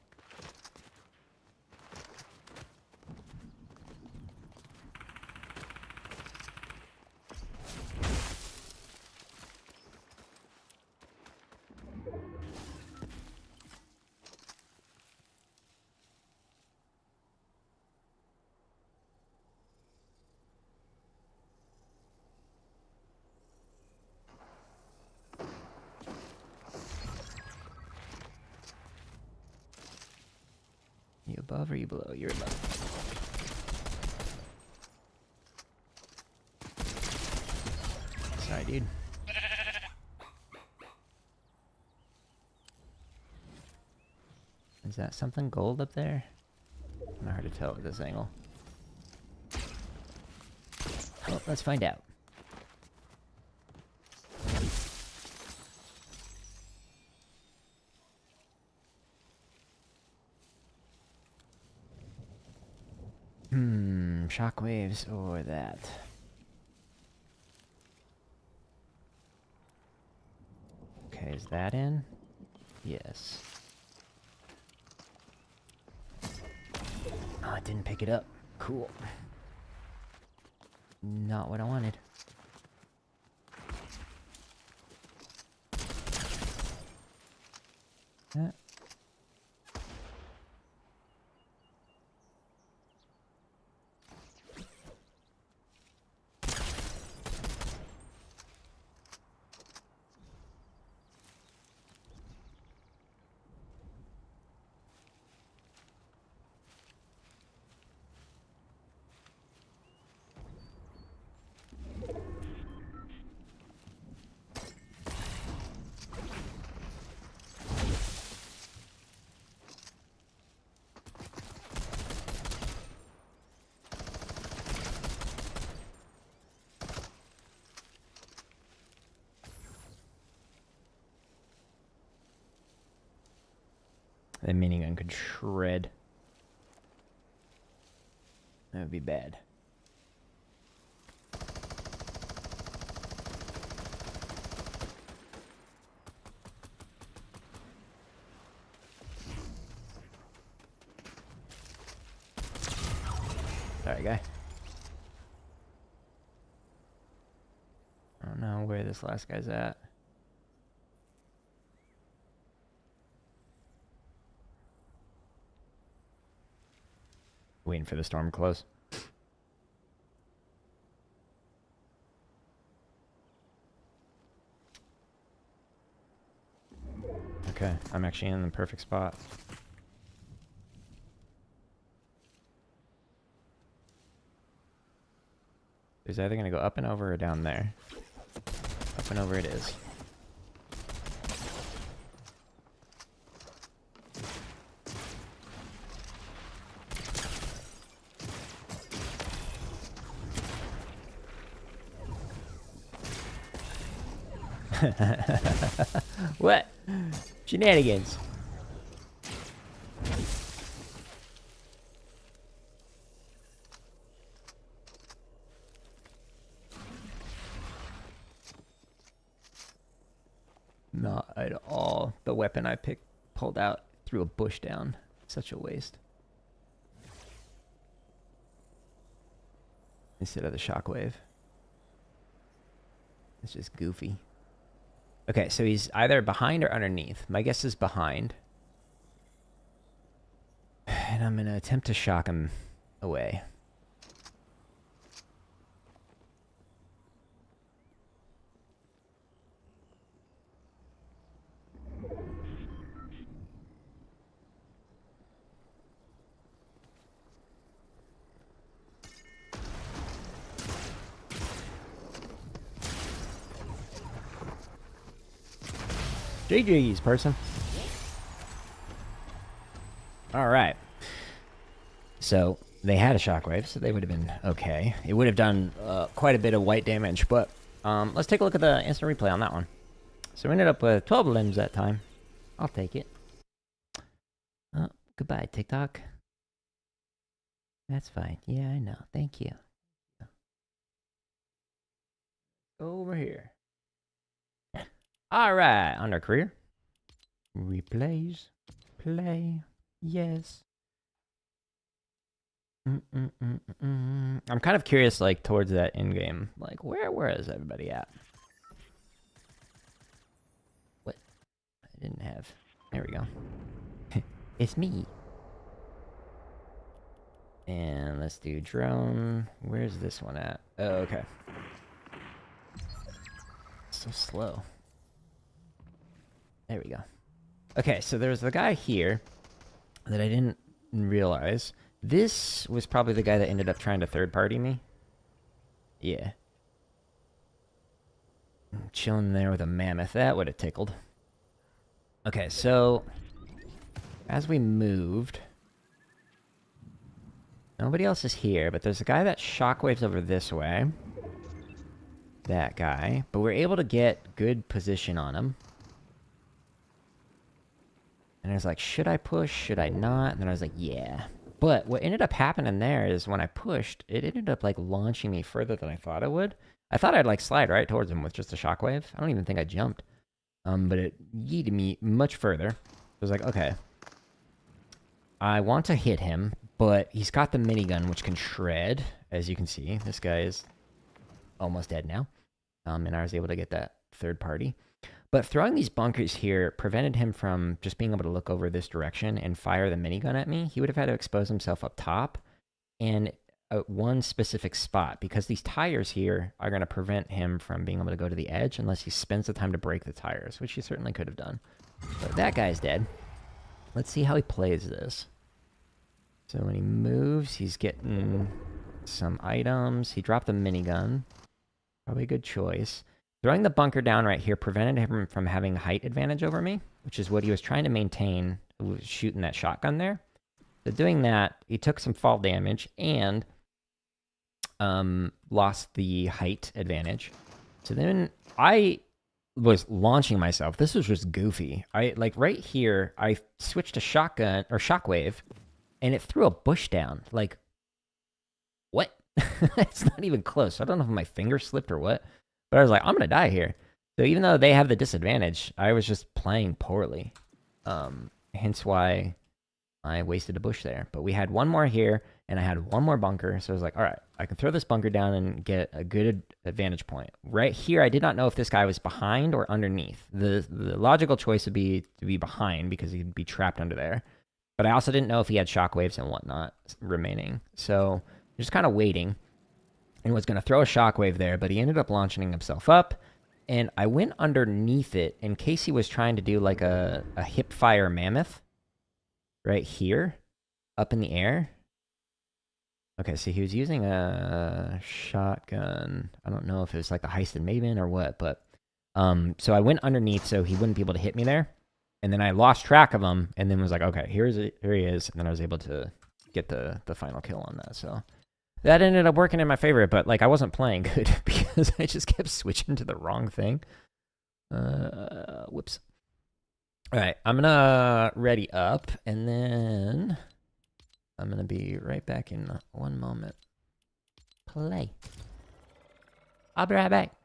[SPEAKER 1] You above or you below? You're above. Sorry, dude. Is that something gold up there? Not hard to tell at this angle. Well, let's find out. Shockwaves or that. Okay, is that in? Yes. Oh, it didn't pick it up. Cool. Not what I wanted. Yeah. The minigun could shred. That would be bad. Sorry, guy. I don't know where this last guy's at. Waiting for the storm to close. Okay, I'm actually in the perfect spot. It's either gonna go up and over or down there. Up and over it is. What? Shenanigans. Not at all. The weapon I pulled out threw a bush down. Such a waste. Instead of the shockwave. It's just goofy. Okay, so he's either behind or underneath. My guess is behind. And I'm going to attempt to shock him away. GG's, person. Alright. So, they had a shockwave, so they would have been okay. It would have done quite a bit of white damage, but let's take a look at the instant replay on that one. So we ended up with 12 limbs that time. I'll take it. Oh, goodbye, TikTok. That's fine. Yeah, I know. Thank you. Over here. Alright, under career. Replays. Play. Yes. I'm kind of curious, like, towards that end game. Like, where is everybody at? What? I didn't have. There we go. It's me. And let's do drone. Where's this one at? Oh, okay. So slow. There we go. Okay, so there's the guy here that I didn't realize. This was probably the guy that ended up trying to third-party me. Yeah. Chilling there with a mammoth. That would have tickled. Okay, so as we moved, nobody else is here, but there's a guy that shockwaves over this way. That guy. But we're able to get good position on him. And I was like, should I push? Should I not? And then I was like, yeah. But what ended up happening there is when I pushed, it ended up like launching me further than I thought it would. I thought I'd like slide right towards him with just a shockwave. I don't even think I jumped. But it yeeted me much further. I was like, okay. I want to hit him, but he's got the minigun, which can shred. As you can see, this guy is almost dead now. And I was able to get that third party. But throwing these bunkers here prevented him from just being able to look over this direction and fire the minigun at me. He would have had to expose himself up top and at one specific spot, because these tires here are going to prevent him from being able to go to the edge unless he spends the time to break the tires, which he certainly could have done. But that guy's dead. Let's see how he plays this. So when he moves, he's getting some items. He dropped the minigun. Probably a good choice. Throwing the bunker down right here prevented him from having height advantage over me, which is what he was trying to maintain, shooting that shotgun there. So doing that, he took some fall damage and lost the height advantage. So then I was launching myself. This was just goofy. Like right here, I switched to shotgun or shockwave, and it threw a bush down. Like, what? It's not even close. I don't know if my finger slipped or what. But I was like, I'm going to die here. So even though they have the disadvantage, I was just playing poorly. Hence why I wasted a bush there. But we had one more here, and I had one more bunker. So I was like, all right, I can throw this bunker down and get a good advantage point. Right here, I did not know if this guy was behind or underneath. The logical choice would be to be behind because he'd be trapped under there. But I also didn't know if he had shockwaves and whatnot remaining. So just kind of waiting. And was going to throw a shockwave there, but he ended up launching himself up. And I went underneath it in case he was trying to do like a hip fire mammoth. Right here. Up in the air. Okay, so he was using a shotgun. I don't know if it was like the Heisted Maven or what, but... so I went underneath so he wouldn't be able to hit me there. And then I lost track of him, and then was like, okay, here he is. And then I was able to get the final kill on that, so... That ended up working in my favor, but, like, I wasn't playing good because I just kept switching to the wrong thing. Whoops. All right, I'm going to ready up, and then I'm going to be right back in one moment. Play. I'll be right back.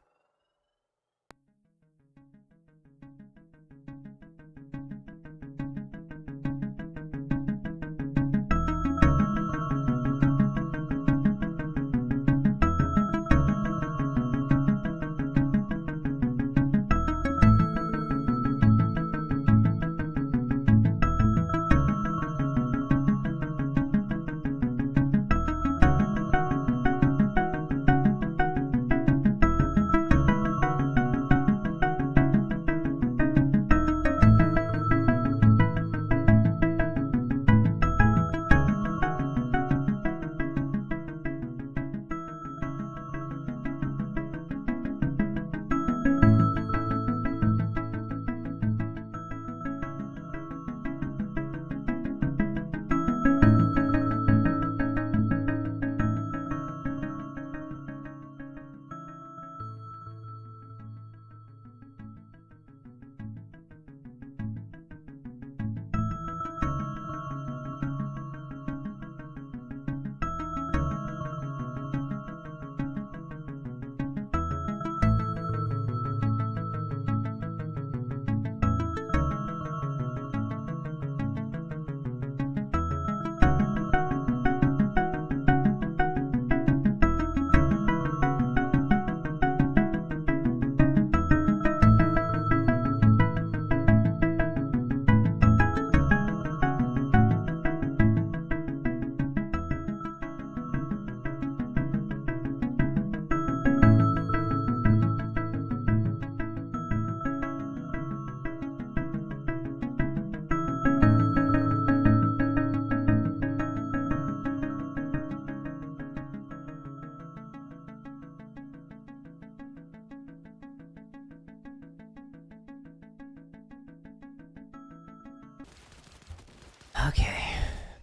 [SPEAKER 1] Okay.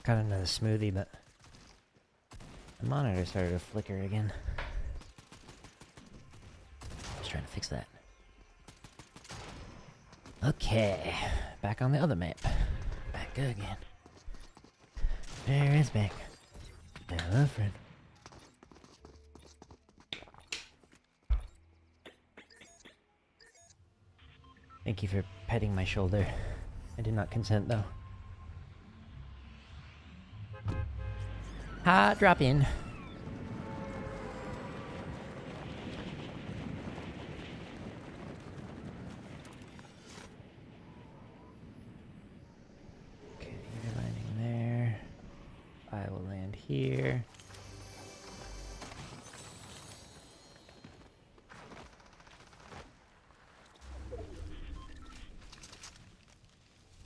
[SPEAKER 1] Got another smoothie, but the monitor started to flicker again. Just trying to fix that. Okay. Back on the other map. Back again. There is back. Hello, friend. Thank you for petting my shoulder. I did not consent, though. Ha! Drop in. Okay, you're landing there. I will land here.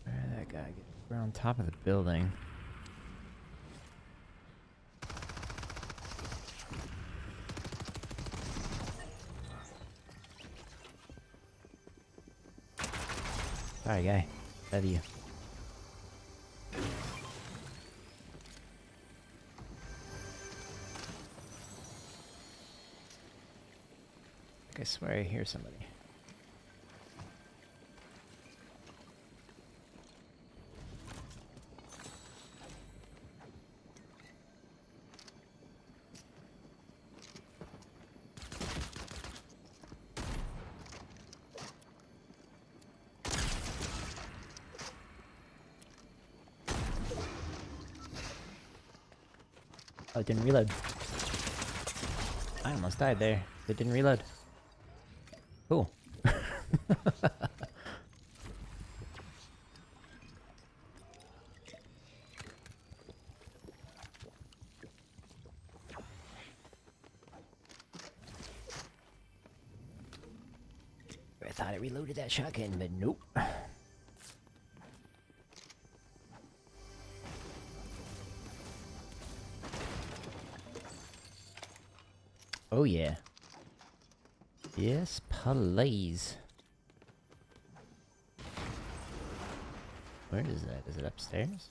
[SPEAKER 1] Where did that guy get? We're on top of the building. Sorry, guy. Love you. I swear I hear somebody. Oh, it didn't reload. I almost died there. It didn't reload. Cool. I thought it reloaded that shotgun, but nope. Oh yeah. Yes, please. Where is that? Is it upstairs?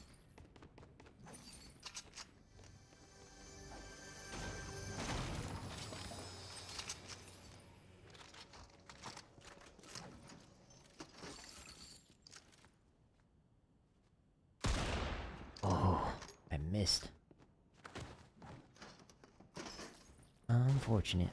[SPEAKER 1] Oh, I missed. Unfortunate.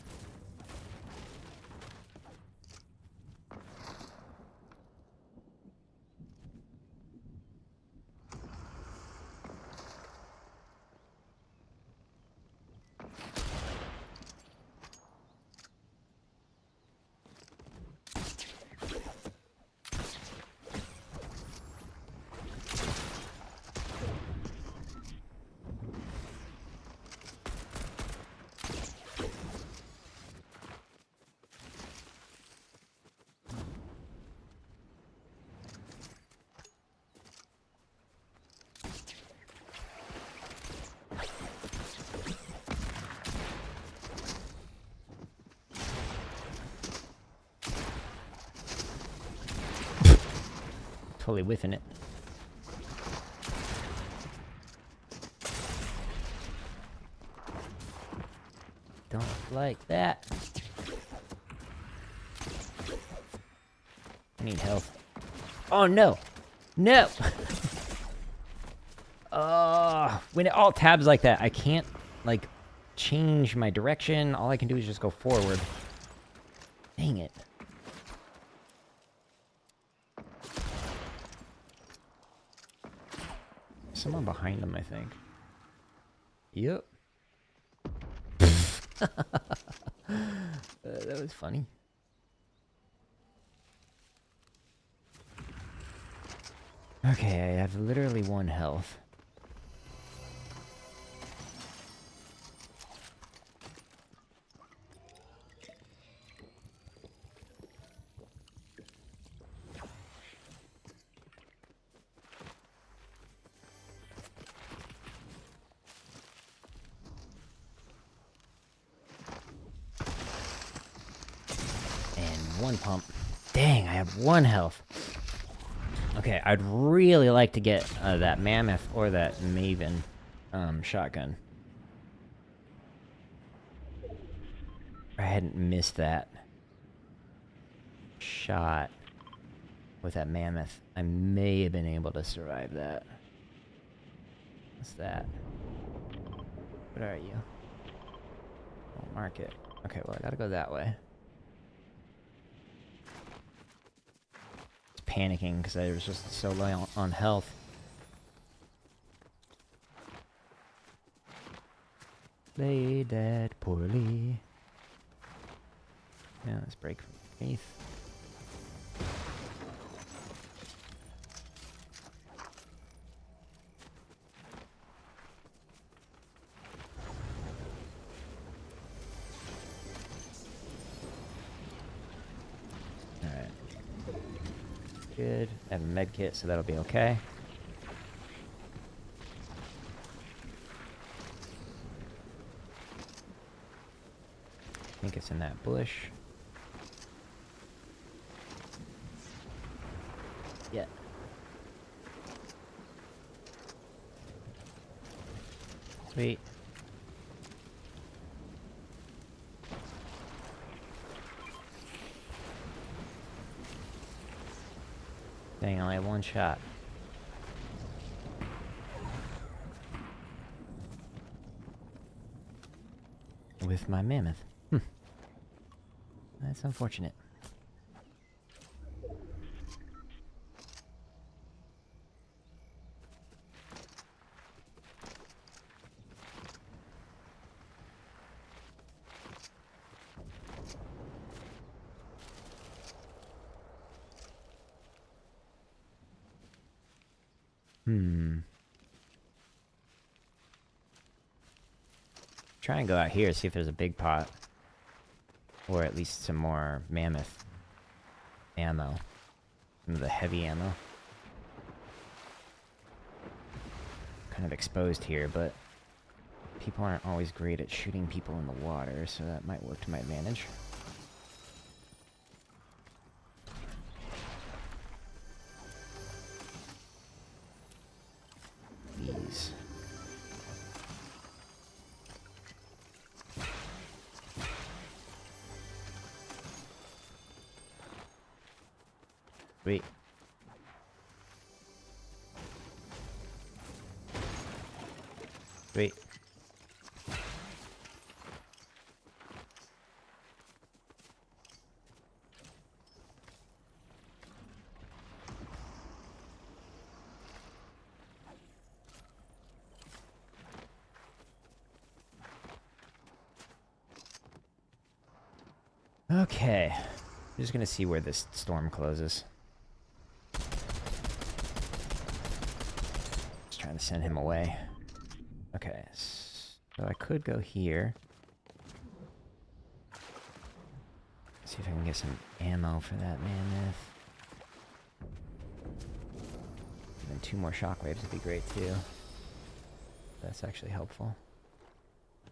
[SPEAKER 1] Totally whiffing it. Don't like that. I need health. Oh no! No! When it all tabs like that, I can't, like, change my direction. All I can do is just go forward. Dang it. Someone behind him, I think. Yep. That was funny. Okay, I have literally 1 health. And 1 pump. Dang, I have 1 health. Okay, I'd really like to get that Mammoth or that Maven shotgun. I hadn't missed that shot with that Mammoth. I may have been able to survive that. What's that? What are you? Oh, market. Okay, well, I gotta go that way. Just panicking because I was just so low on health. Play that poorly. Yeah, let's break from faith. Alright. Good. I have a med kit, so that'll be okay. I think it's in that bush. Yeah. Sweet. Dang, I only have one shot. With my Mammoth. That's unfortunate. Try and go out here, see if there's a big pot. Or at least some more Mammoth ammo. Some of the heavy ammo. Kind of exposed here, but people aren't always great at shooting people in the water, so that might work to my advantage. These. Wait. Wait. Okay. I'm just gonna see where this storm closes. Just trying to send him away. Okay, so I could go here. See if I can get some ammo for that Mammoth. And then 2 more shockwaves would be great too. That's actually helpful.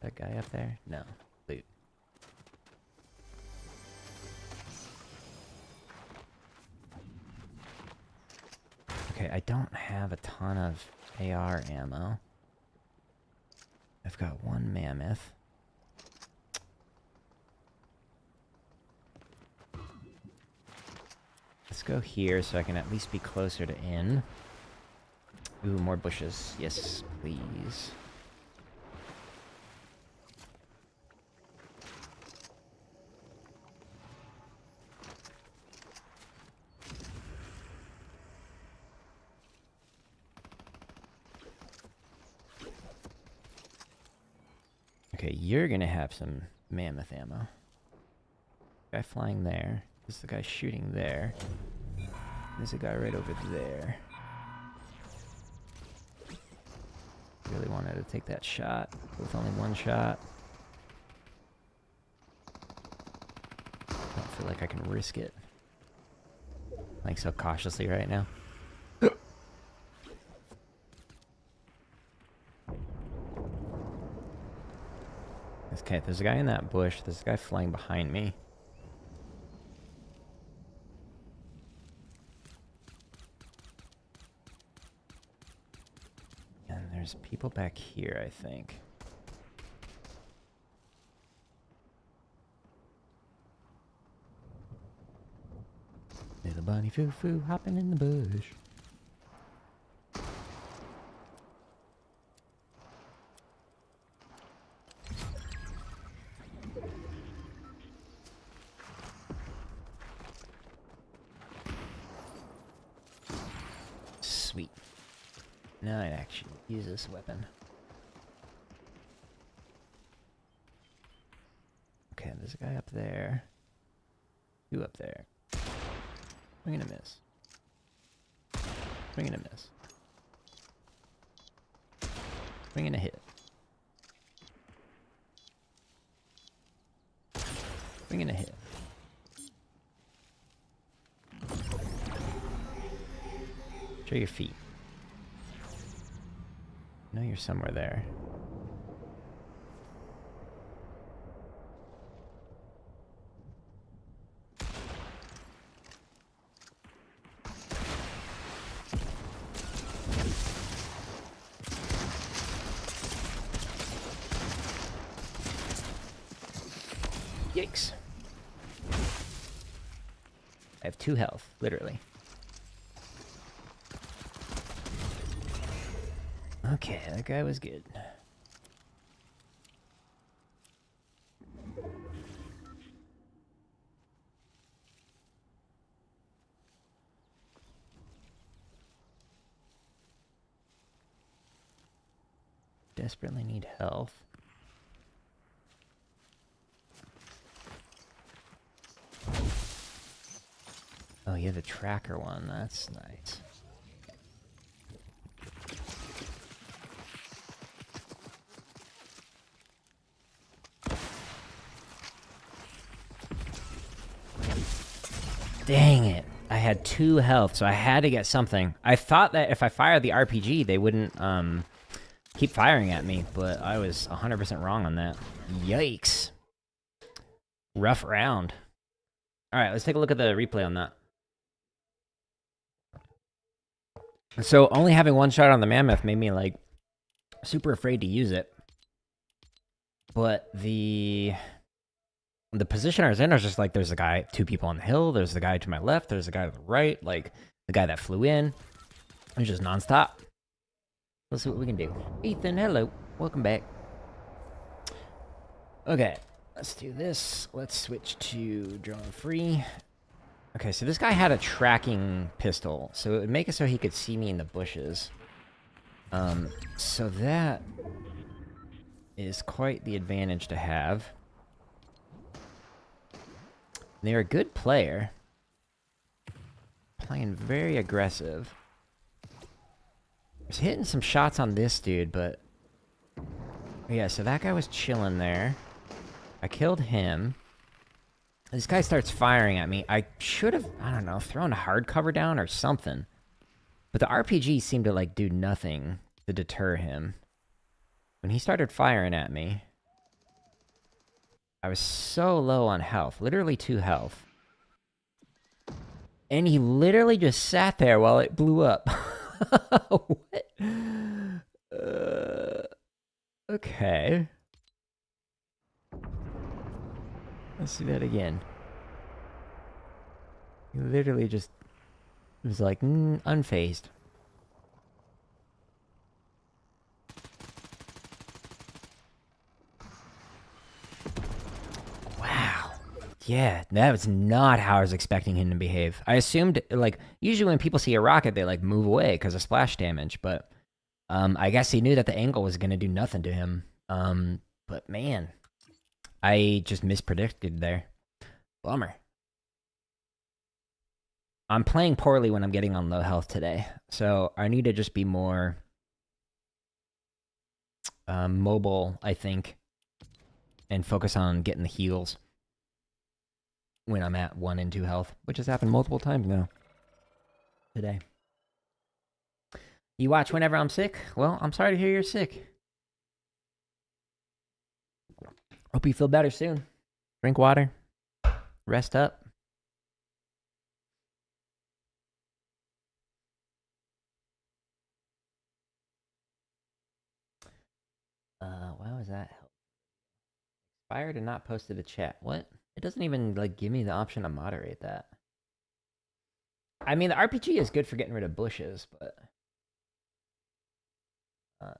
[SPEAKER 1] That guy up there? No. Loot. Okay, I don't have a ton of AR ammo. I've got 1 Mammoth. Let's go here so I can at least be closer to inn. Ooh, more bushes. Yes, please. Okay, you're gonna have some Mammoth ammo. Guy flying there. There's the guy shooting there. There's a guy right over there. Really wanted to take that shot with only 1 shot. Don't feel like I can risk it. Like so cautiously right now. Okay, there's a guy in that bush. There's a guy flying behind me. There's people back here, I think. Little bunny foo-foo hopping in the bush. Sweet. Now I'd actually use this weapon. Okay, there's a guy up there. You up there. Swing and a miss. Swing and a miss. Swing and a hit. Swing and a hit. Show your feet. I know you're somewhere there. Yikes. I have 2 health, literally. Okay, that guy was good. Desperately need health. Oh, yeah, the tracker one. That's nice. Dang it. I had 2 health, so I had to get something. I thought that if I fired the RPG, they wouldn't keep firing at me, but I was 100% wrong on that. Yikes. Rough round. Alright, let's take a look at the replay on that. So, only having 1 shot on the mammoth made me, like, super afraid to use it. But the position I was in, I was just like, there's a guy, 2 people on the hill, there's the guy to my left, there's the guy to the right, like, the guy that flew in. It was just nonstop. Let's see what we can do. Ethan, hello. Welcome back. Okay, let's do this. Let's switch to drone free. Okay, so this guy had a tracking pistol, so it would make it so he could see me in the bushes. So that is quite the advantage to have. They're a good player. Playing very aggressive. I was hitting some shots on this dude, but... yeah, so that guy was chilling there. I killed him. This guy starts firing at me. I should have, I don't know, thrown a hard cover down or something. But the RPG seemed to, like, do nothing to deter him. When he started firing at me, I was so low on health. Literally 2 health. And he literally just sat there while it blew up. What? Okay. Let's do that again. He literally just was like, unfazed. Wow. Yeah, that was not how I was expecting him to behave. I assumed, like, usually when people see a rocket, they, like, move away because of splash damage, but I guess he knew that the angle was going to do nothing to him. But man, I just mispredicted there. Bummer. I'm playing poorly when I'm getting on low health today, so I need to just be more mobile, I think, and focus on getting the heals when I'm at 1 and 2 health, which has happened multiple times now today. You watch whenever I'm sick? Well, I'm sorry to hear you're sick. Hope you feel better soon. Drink water. Rest up. Why was that? Expired and not posted to chat. What? It doesn't even like give me the option to moderate that. I mean, the RPG is good for getting rid of bushes, but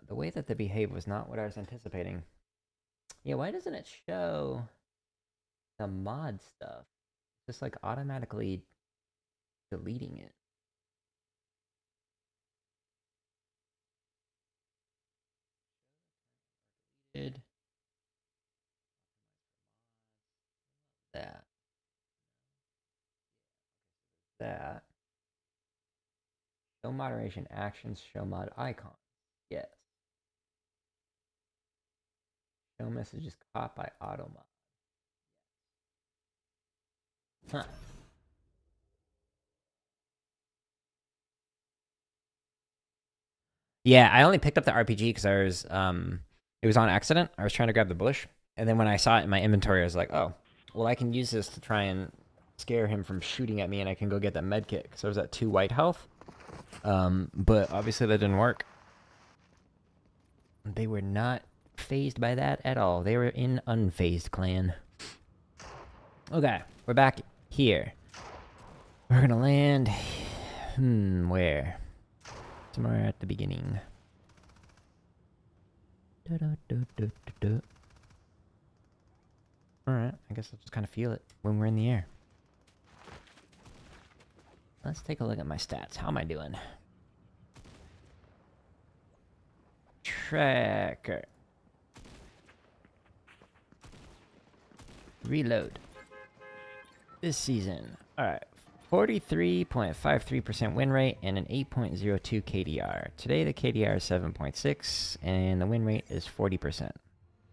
[SPEAKER 1] the way that they behave was not what I was anticipating. Yeah, why doesn't it show the mod stuff? Just like automatically deleting it. Did that. That. Show moderation actions, show mod icons. Yes. Show messages caught by auto mod. Huh. Yeah, I only picked up the RPG because I was it was on accident. I was trying to grab the bush, and then when I saw it in my inventory, I was like, oh, well, I can use this to try and scare him from shooting at me, and I can go get that med kit because I was at 2 white health. But obviously that didn't work. They were not phased by that at all. They were in unfazed clan. Okay, we're back here. We're gonna land. Where? Somewhere at the beginning. Alright, I guess I'll just kind of feel it when we're in the air. Let's take a look at my stats. How am I doing? Tracker. Reload. This season. Alright. 43.53% win rate and an 8.02 KDR. Today the KDR is 7.6 and the win rate is 40%.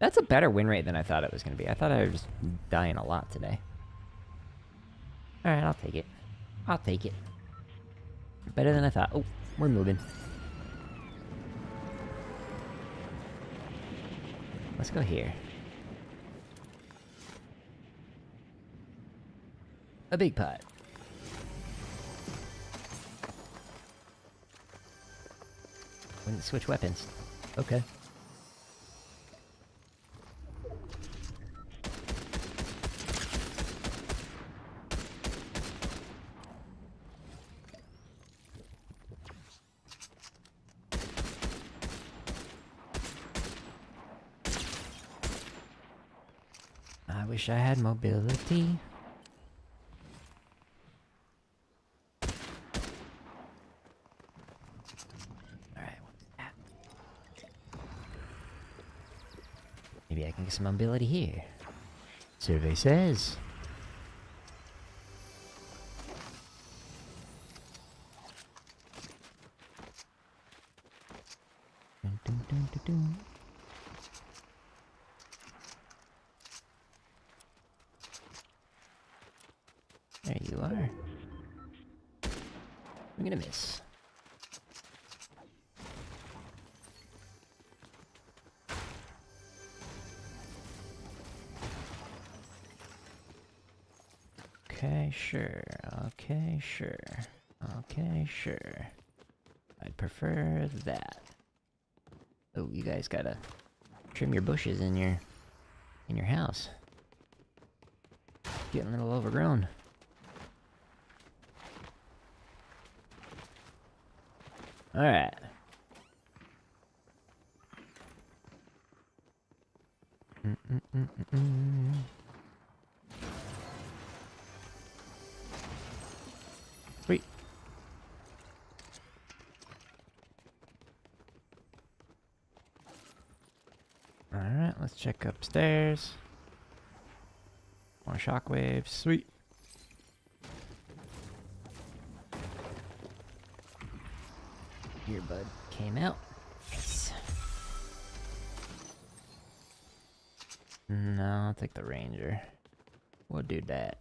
[SPEAKER 1] That's a better win rate than I thought it was going to be. I thought I was dying a lot today. Alright, I'll take it. I'll take it. Better than I thought. Oh, we're moving. Let's go here. A big pot. Wouldn't switch weapons. Okay. I wish I had mobility. Maybe I can get some mobility here. Survey says. Dun, dun, dun, dun, dun. There you are. I'm gonna miss. Okay, sure. Okay, sure. Okay, sure. I'd prefer that. Oh, you guys gotta trim your bushes in your house. Getting a little overgrown. Alright. Sweet. Alright, let's check upstairs. More shockwaves. Sweet. Earbud came out. Yes. No, I'll take the Ranger. We'll do that.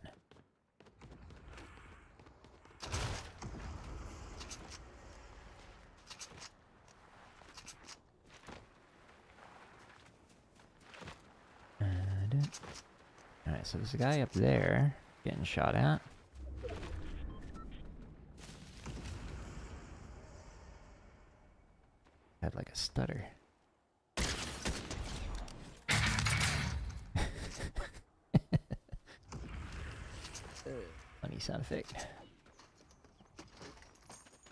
[SPEAKER 1] Alright, so there's a guy up there getting shot at. Had like a stutter. funny sound effect.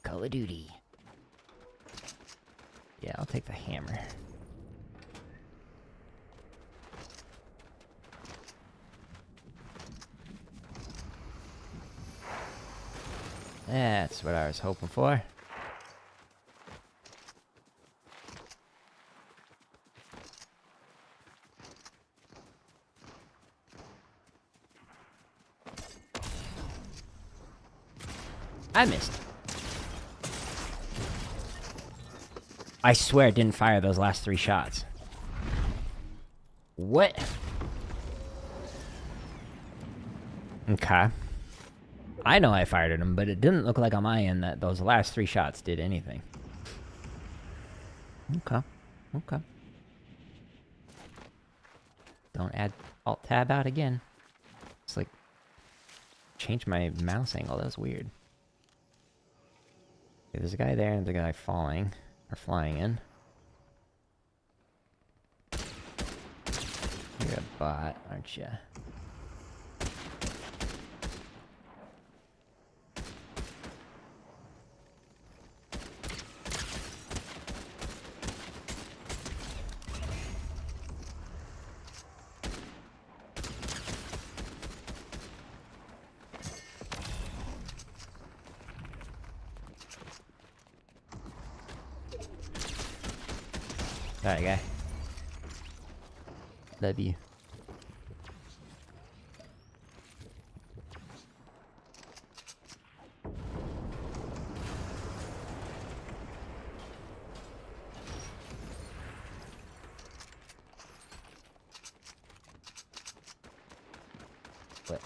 [SPEAKER 1] Call of Duty. Yeah, I'll take the hammer. That's what I was hoping for. I missed. I swear I didn't fire those last 3 shots. What? Okay. I know I fired at him, but it didn't look like on my end that those last 3 shots did anything. Okay. Okay. Don't add Alt-Tab out again. It's like... change my mouse angle. That was weird. Okay, there's a guy there and there's a guy falling. Or flying in. You're a bot, aren't you? Alright, guy. Love you. What?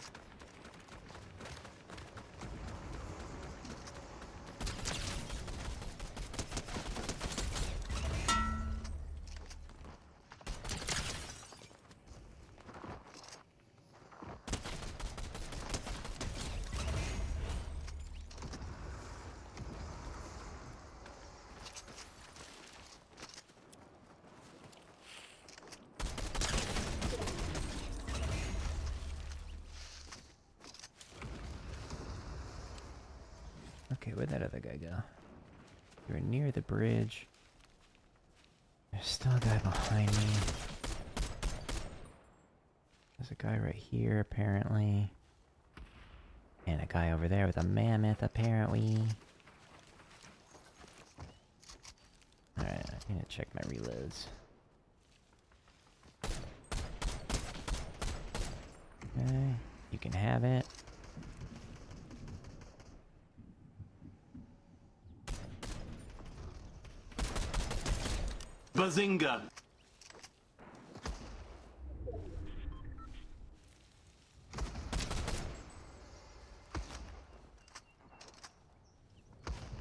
[SPEAKER 1] Okay, where'd that other guy go? You were near the bridge. There's still a guy behind me. There's a guy right here, apparently. And a guy over there with a mammoth, apparently. Alright, I need to check my reloads. Okay, you can have it.
[SPEAKER 2] Bazinga!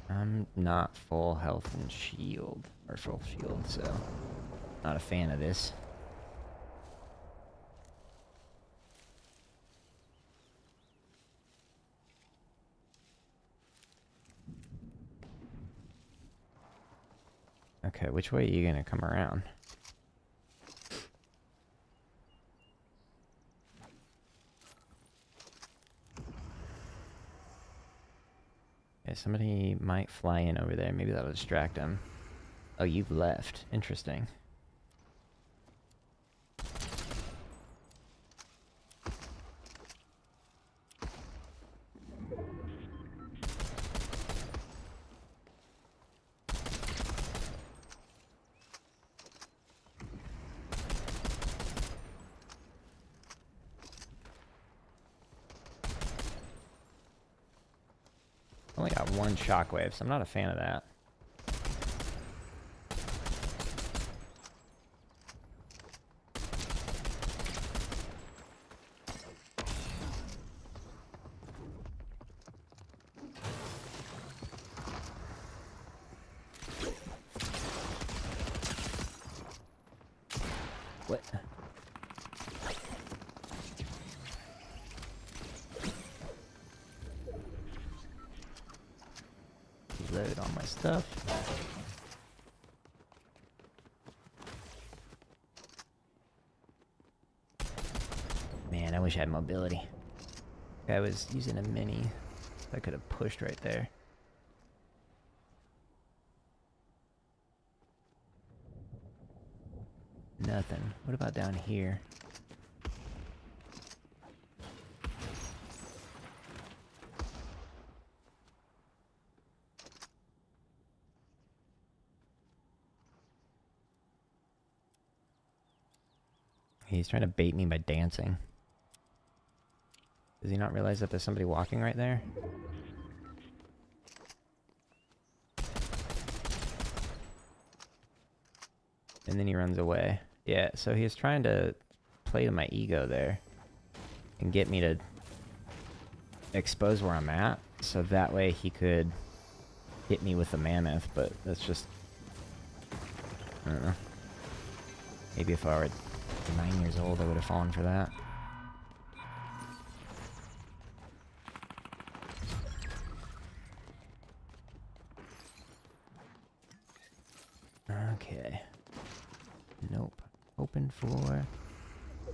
[SPEAKER 1] I'm not full health and shield, or full shield, so not a fan of this. Okay, which way are you gonna come around? Okay, somebody might fly in over there. Maybe that'll distract him. Oh, you've left. Interesting. Only got 1 shockwave, so I'm not a fan of that. What? Load all my stuff. Man, I wish I had mobility. I was using a mini. I could have pushed right there. Nothing. What about down here? He's trying to bait me by dancing. Does he not realize that there's somebody walking right there? And then he runs away. Yeah, so he's trying to play to my ego there. And get me to expose where I'm at. So that way he could hit me with the mammoth, but that's just... I don't know. Maybe if I were 9 years old, I would have fallen for that. Okay. Nope. Open for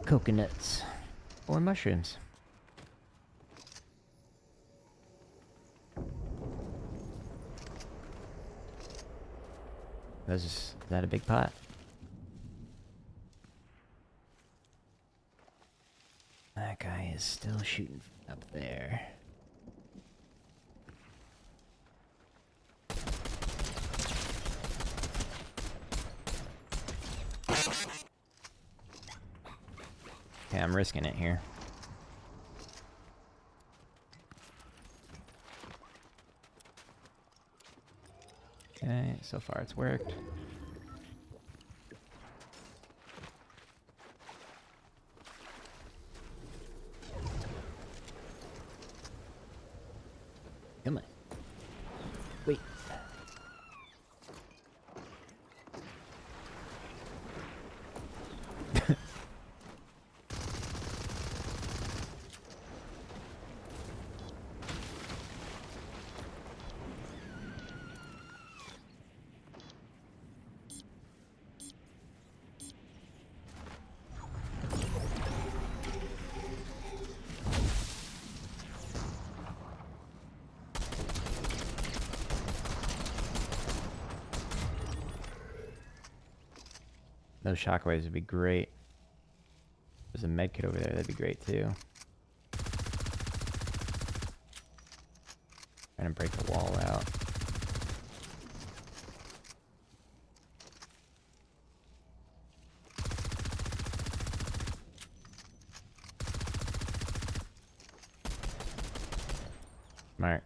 [SPEAKER 1] coconuts or mushrooms. Is that a big pot? That guy is still shooting up there. Okay, I'm risking it here. Okay, so far it's worked. Come on. Wait. Those shockwaves would be great. There's a med kit over there, that'd be great too. Trying to break the wall out. Smart.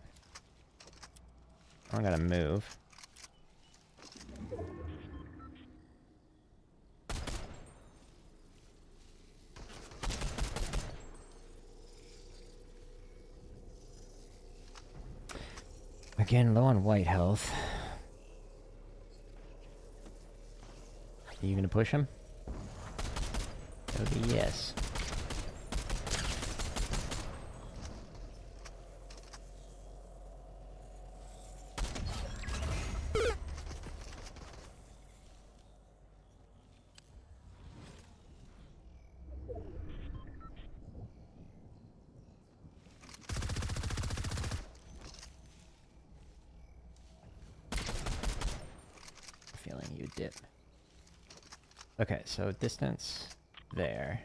[SPEAKER 1] I gotta move. Again, low on white health. Are you gonna push him? That would be yes. Feeling you dip. Okay, so distance there.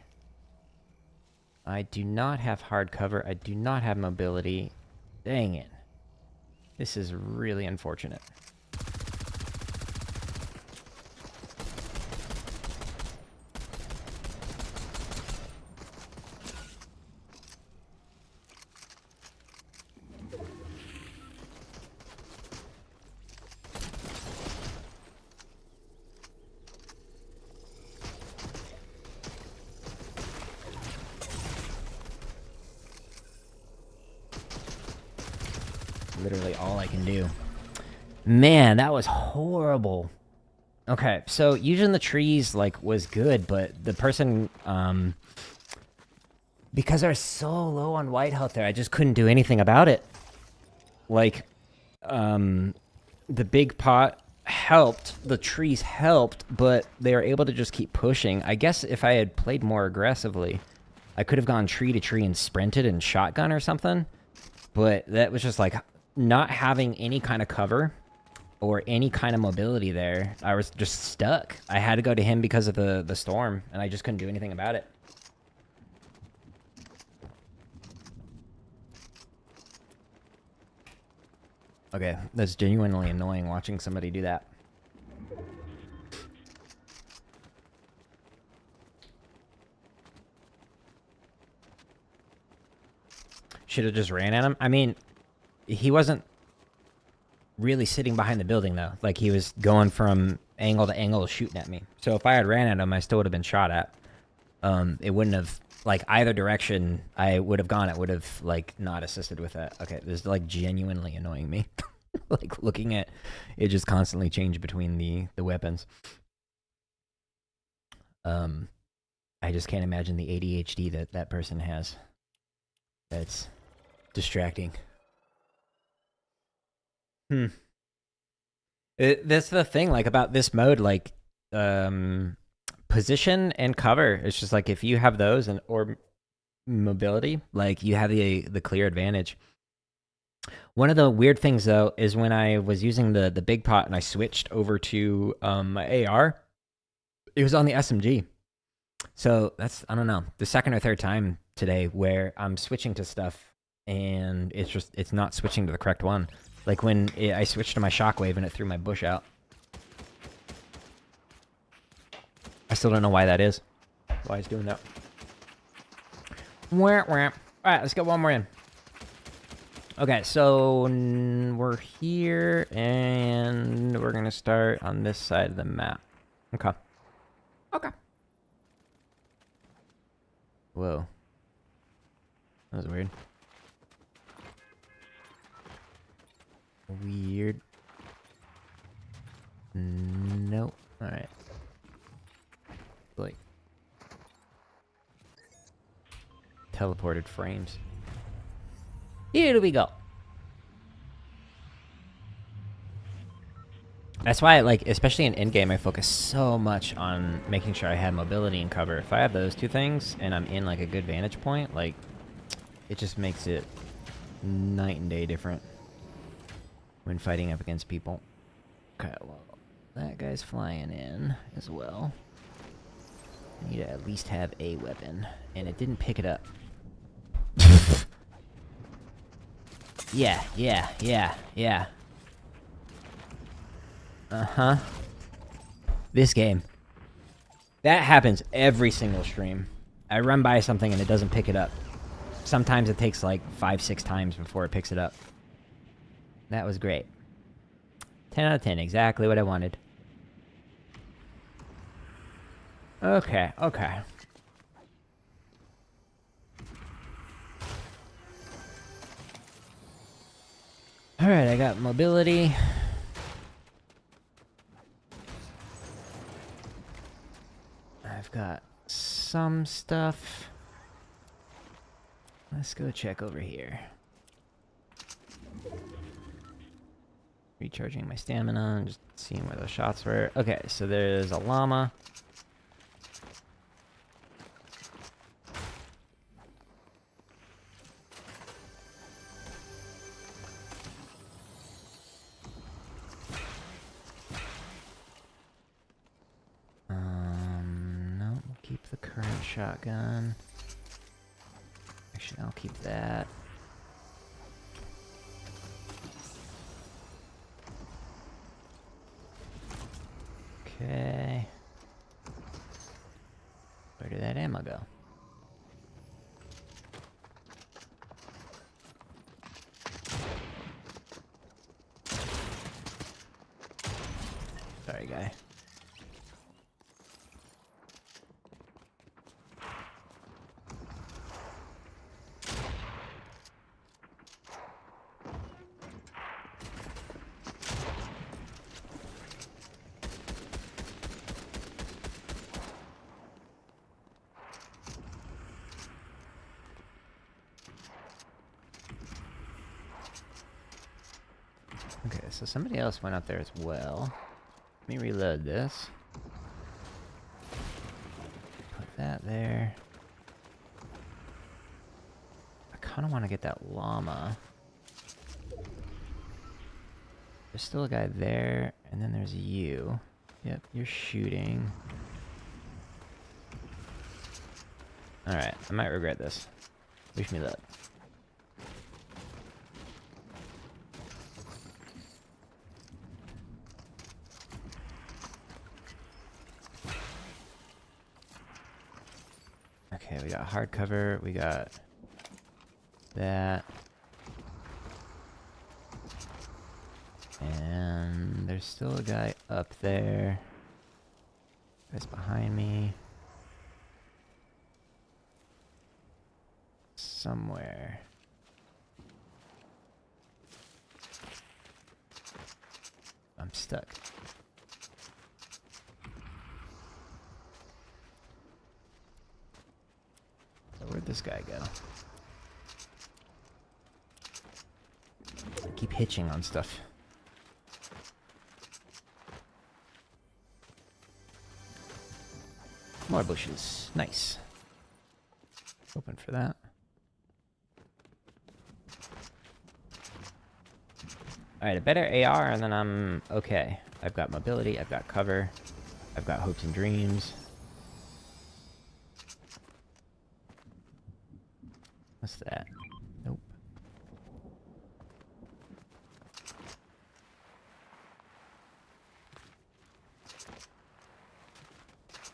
[SPEAKER 1] I do not have hard cover. I do not have mobility. Dang it. This is really unfortunate. Literally all I can do. Man, that was horrible. Okay, so using the trees, like, was good, but the person, because they're so low on white health there, I just couldn't do anything about it. Like, the big pot helped, the trees helped, but they were able to just keep pushing. I guess if I had played more aggressively, I could have gone tree to tree and sprinted and shotgun or something. But that was just like not having any kind of cover or any kind of mobility there. I was just stuck. I had to go to him because of the storm, and I just couldn't do anything about it. Okay, that's genuinely annoying watching somebody do that. Should have just ran at him. I mean, he wasn't really sitting behind the building, though. Like, he was going from angle to angle shooting at me. So if I had ran at him, I still would have been shot at. It wouldn't have, like, either direction I would have gone, it would have, like, not assisted with that. Okay, this is, like, genuinely annoying me. Like, looking at it just constantly change between the weapons. I just can't imagine the ADHD that person has. That's distracting. That's the thing, like, about this mode, like, position and cover. It's just like, if you have those or mobility, like, you have the clear advantage. One of the weird things, though, is when I was using the big pot and I switched over to my AR, it was on the SMG. So that's, I don't know, the second or third time today where I'm switching to stuff and it's not switching to the correct one. Like when I switched to my shockwave and it threw my bush out. I still don't know why that is. Why it's doing that. Alright, let's get one more in. Okay, so we're here and we're gonna start on this side of the map. Okay. Okay. Whoa. That was weird. Weird. Nope. Alright. Like. Teleported frames. Here we go. That's why, like, especially in endgame, I focus so much on making sure I have mobility and cover. If I have those two things and I'm in, like, a good vantage point, like, it just makes it night and day different when fighting up against people. Okay, well, that guy's flying in as well. I need to at least have a weapon, and it didn't pick it up. Yeah. Uh-huh. This game. That happens every single stream. I run by something and it doesn't pick it up. Sometimes it takes like 5-6 times before it picks it up. That was great. 10 out of 10, exactly what I wanted. Okay. Alright, I got mobility. I've got some stuff. Let's go check over here. Recharging my stamina and just seeing where those shots were. Okay, so there's a llama. No, we'll keep the current shotgun. Actually, I'll keep that. Okay. Where did that ammo go? Sorry, guy. Okay, so somebody else went up there as well. Let me reload this. Put that there. kind of want to get that llama. There's still a guy there, and then there's you. Yep, you're shooting. Alright, I might regret this. Wish me luck. Okay, we got hardcover, we got that. And there's still a guy up there. Guy's behind me. Somewhere. I'm stuck. So where'd this guy go? I keep hitching on stuff. More bushes. Nice. Open for that. Alright, a better AR and then I'm okay. I've got mobility, I've got cover, I've got hopes and dreams. What's that? Nope.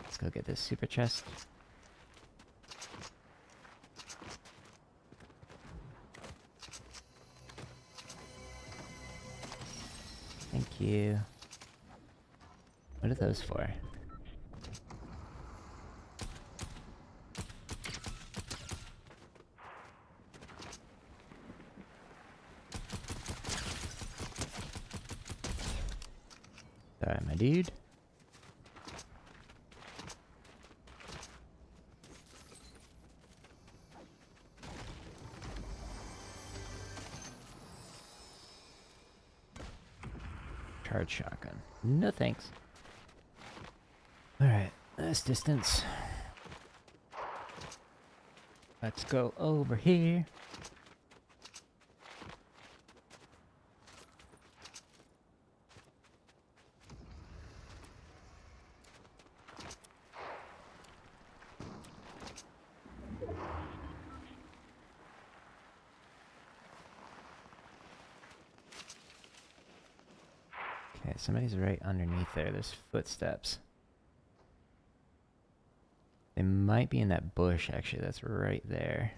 [SPEAKER 1] Let's go get this super chest. Thank you. What are those for? Sorry, my dude. Charge shotgun. No thanks. Alright, this distance. Let's go over here. Okay, somebody's right underneath there. There's footsteps. They might be in that bush, actually. That's right there.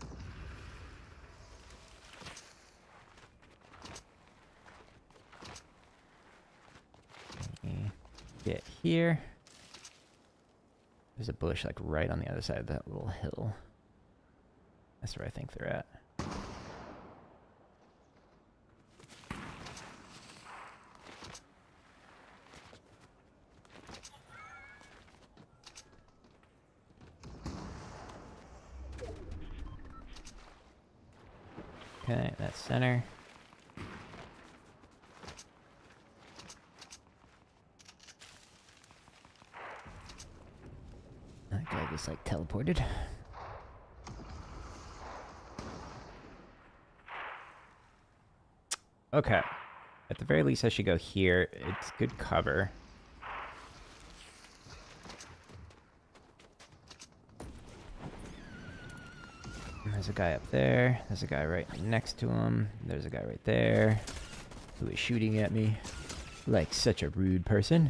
[SPEAKER 1] Get here. There's a bush, like, right on the other side of that little hill. That's where I think they're at. Okay, that's center. That guy just like teleported. Okay. At the very least I should go here. It's good cover. There's a guy up there. There's a guy right next to him. There's a guy right there who is shooting at me like such a rude person.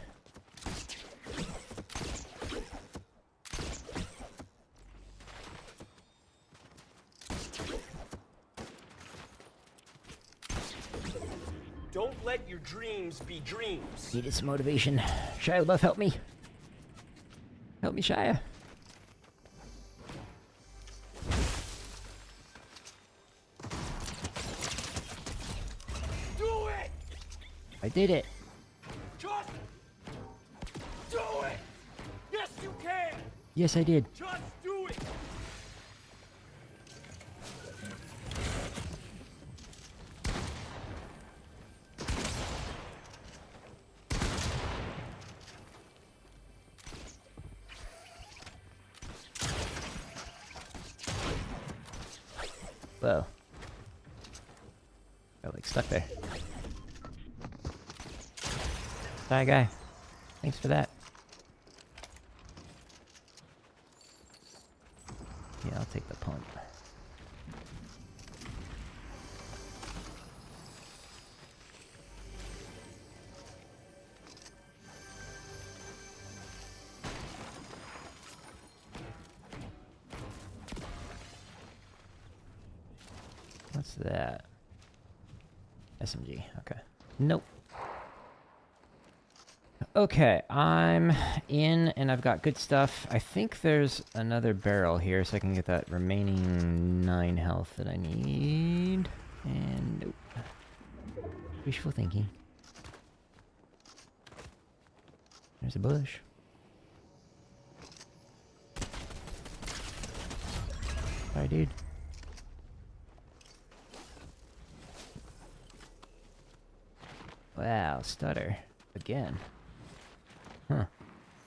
[SPEAKER 2] Don't let your dreams be dreams.
[SPEAKER 1] Needed some motivation. Shia LaBeouf, help me. Help me, Shia. I did it.
[SPEAKER 2] Just do it. Yes, you can.
[SPEAKER 1] Yes, I did.
[SPEAKER 2] Just do it.
[SPEAKER 1] Whoa. Got like stuck there. Bye, guy. Thanks for that. Yeah, I'll take the pump. What's that? SMG. Okay. Nope. Okay, I'm in and I've got good stuff. I think there's another barrel here so I can get that remaining 9 health that I need. And nope. Wishful thinking. There's a bush. Bye, dude. Wow, stutter. Again. Huh.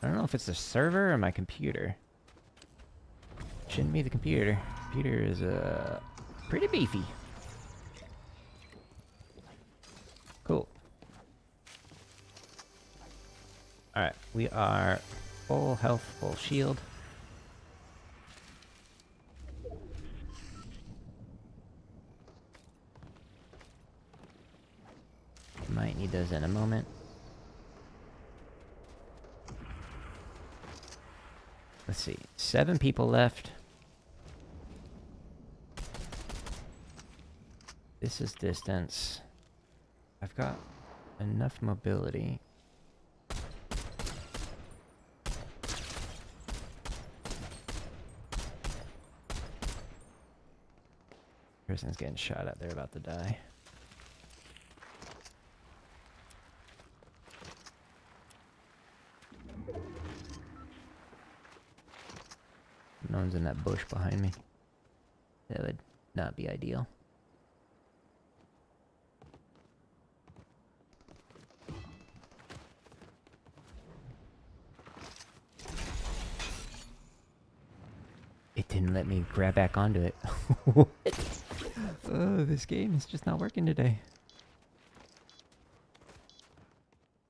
[SPEAKER 1] I don't know if it's the server or my computer. Shouldn't be the computer. Computer is, pretty beefy. Cool. Alright, we are full health, full shield. Might need those in a moment. Let's see. 7 people left. This is distance. I've got enough mobility. Person's getting shot at. They're about to die. No one's in that bush behind me. That would not be ideal. It didn't let me grab back onto it. What? Oh, this game is just not working today.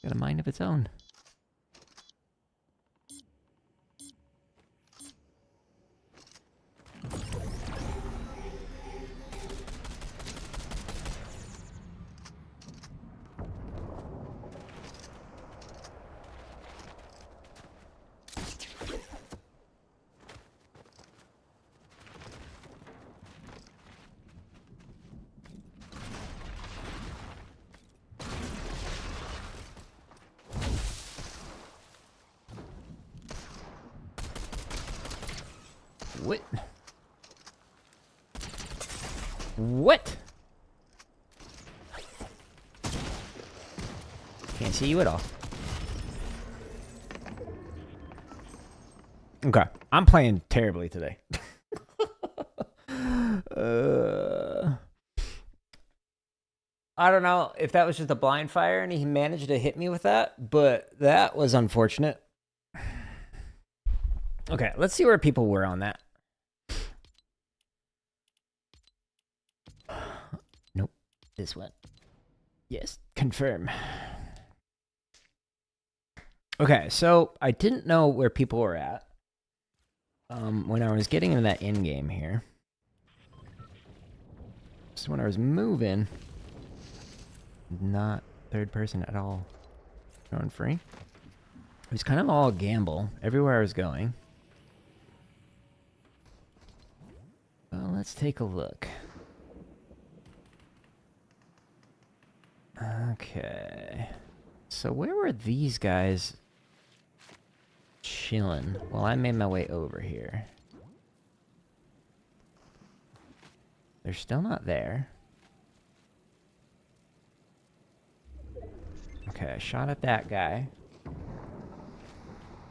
[SPEAKER 1] Got a mind of its own. What? What? Can't see you at all. Okay, I'm playing terribly today. I don't know if that was just a blind fire and he managed to hit me with that, but that was unfortunate. Okay, let's see where people were on that. Nope, this one. Yes, confirm. Okay, so I didn't know where people were at when I was getting into that end game here. So when I was moving, not third person at all. Going free. It was kind of all a gamble everywhere I was going. Well, let's take a look. Okay. So where were these guys chilling? Well, I made my way over here. They're still not there. Okay, I shot at that guy.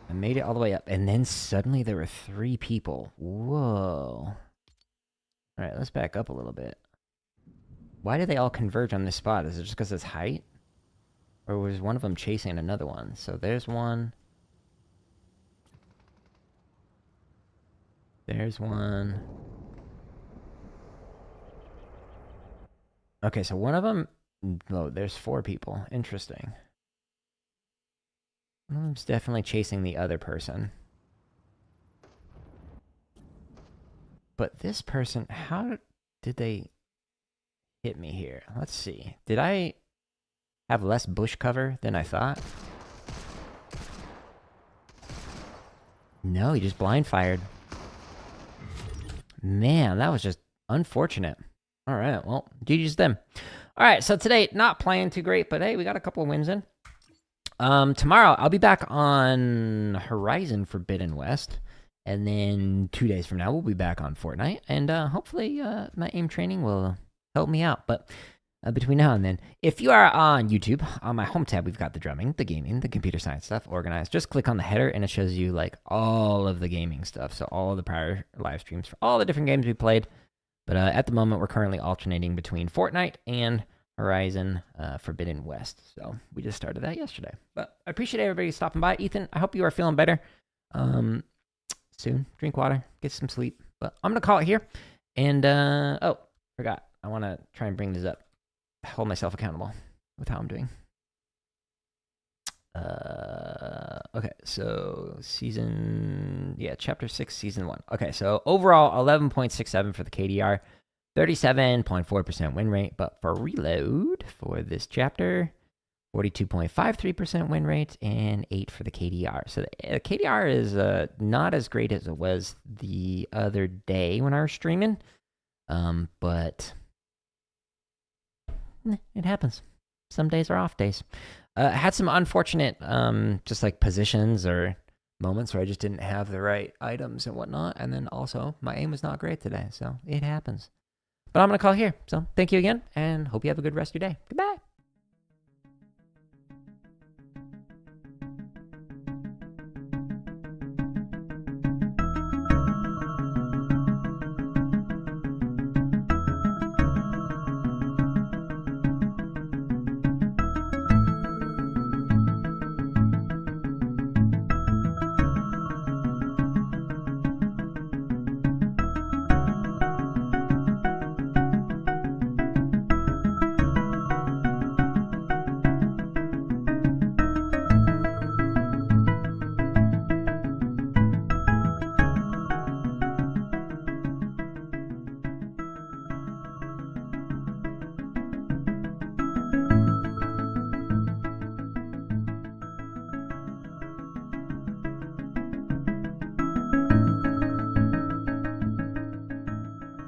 [SPEAKER 1] I made it all the way up, and then suddenly there were 3 people. Whoa. Alright, let's back up a little bit. Why did they all converge on this spot? Is it just because it's height? Or was one of them chasing another one? So there's one. There's one. Okay, so one of them... Oh, there's 4 people. Interesting. One of them's definitely chasing the other person. But this person... How did they hit me here? Let's see. Did I have less bush cover than I thought? No, he just blind fired. Man, that was just unfortunate. All right, well, GG's them. All right, so today, not playing too great, but hey, we got a couple of wins in. Tomorrow, I'll be back on Horizon Forbidden West. And then 2 days from now, we'll be back on Fortnite. And hopefully, my aim training will help me out. But between now and then, if you are on YouTube, on my home tab, we've got the drumming, the gaming, the computer science stuff organized. Just click on the header, and it shows you like all of the gaming stuff. So all of the prior live streams for all the different games we played. But at the moment, we're currently alternating between Fortnite and Horizon Forbidden West. So we just started that yesterday. But I appreciate everybody stopping by. Ethan, I hope you are feeling better soon. Drink water, get some sleep. But I'm going to call it here. And, oh, forgot. I want to try and bring this up. Hold myself accountable with how I'm doing. Okay, so chapter 6, season 1. Okay, so overall 11.67 for the KDR, 37.4% win rate, but for reload for this chapter, 42.53% win rate and 8 for the KDR. So the KDR is not as great as it was the other day when I was streaming, but it happens. Some days are off days. I had some unfortunate, just like positions or moments where I just didn't have the right items and whatnot. And then also, my aim was not great today, so it happens. But I'm going to call here. So thank you again, and hope you have a good rest of your day. Goodbye.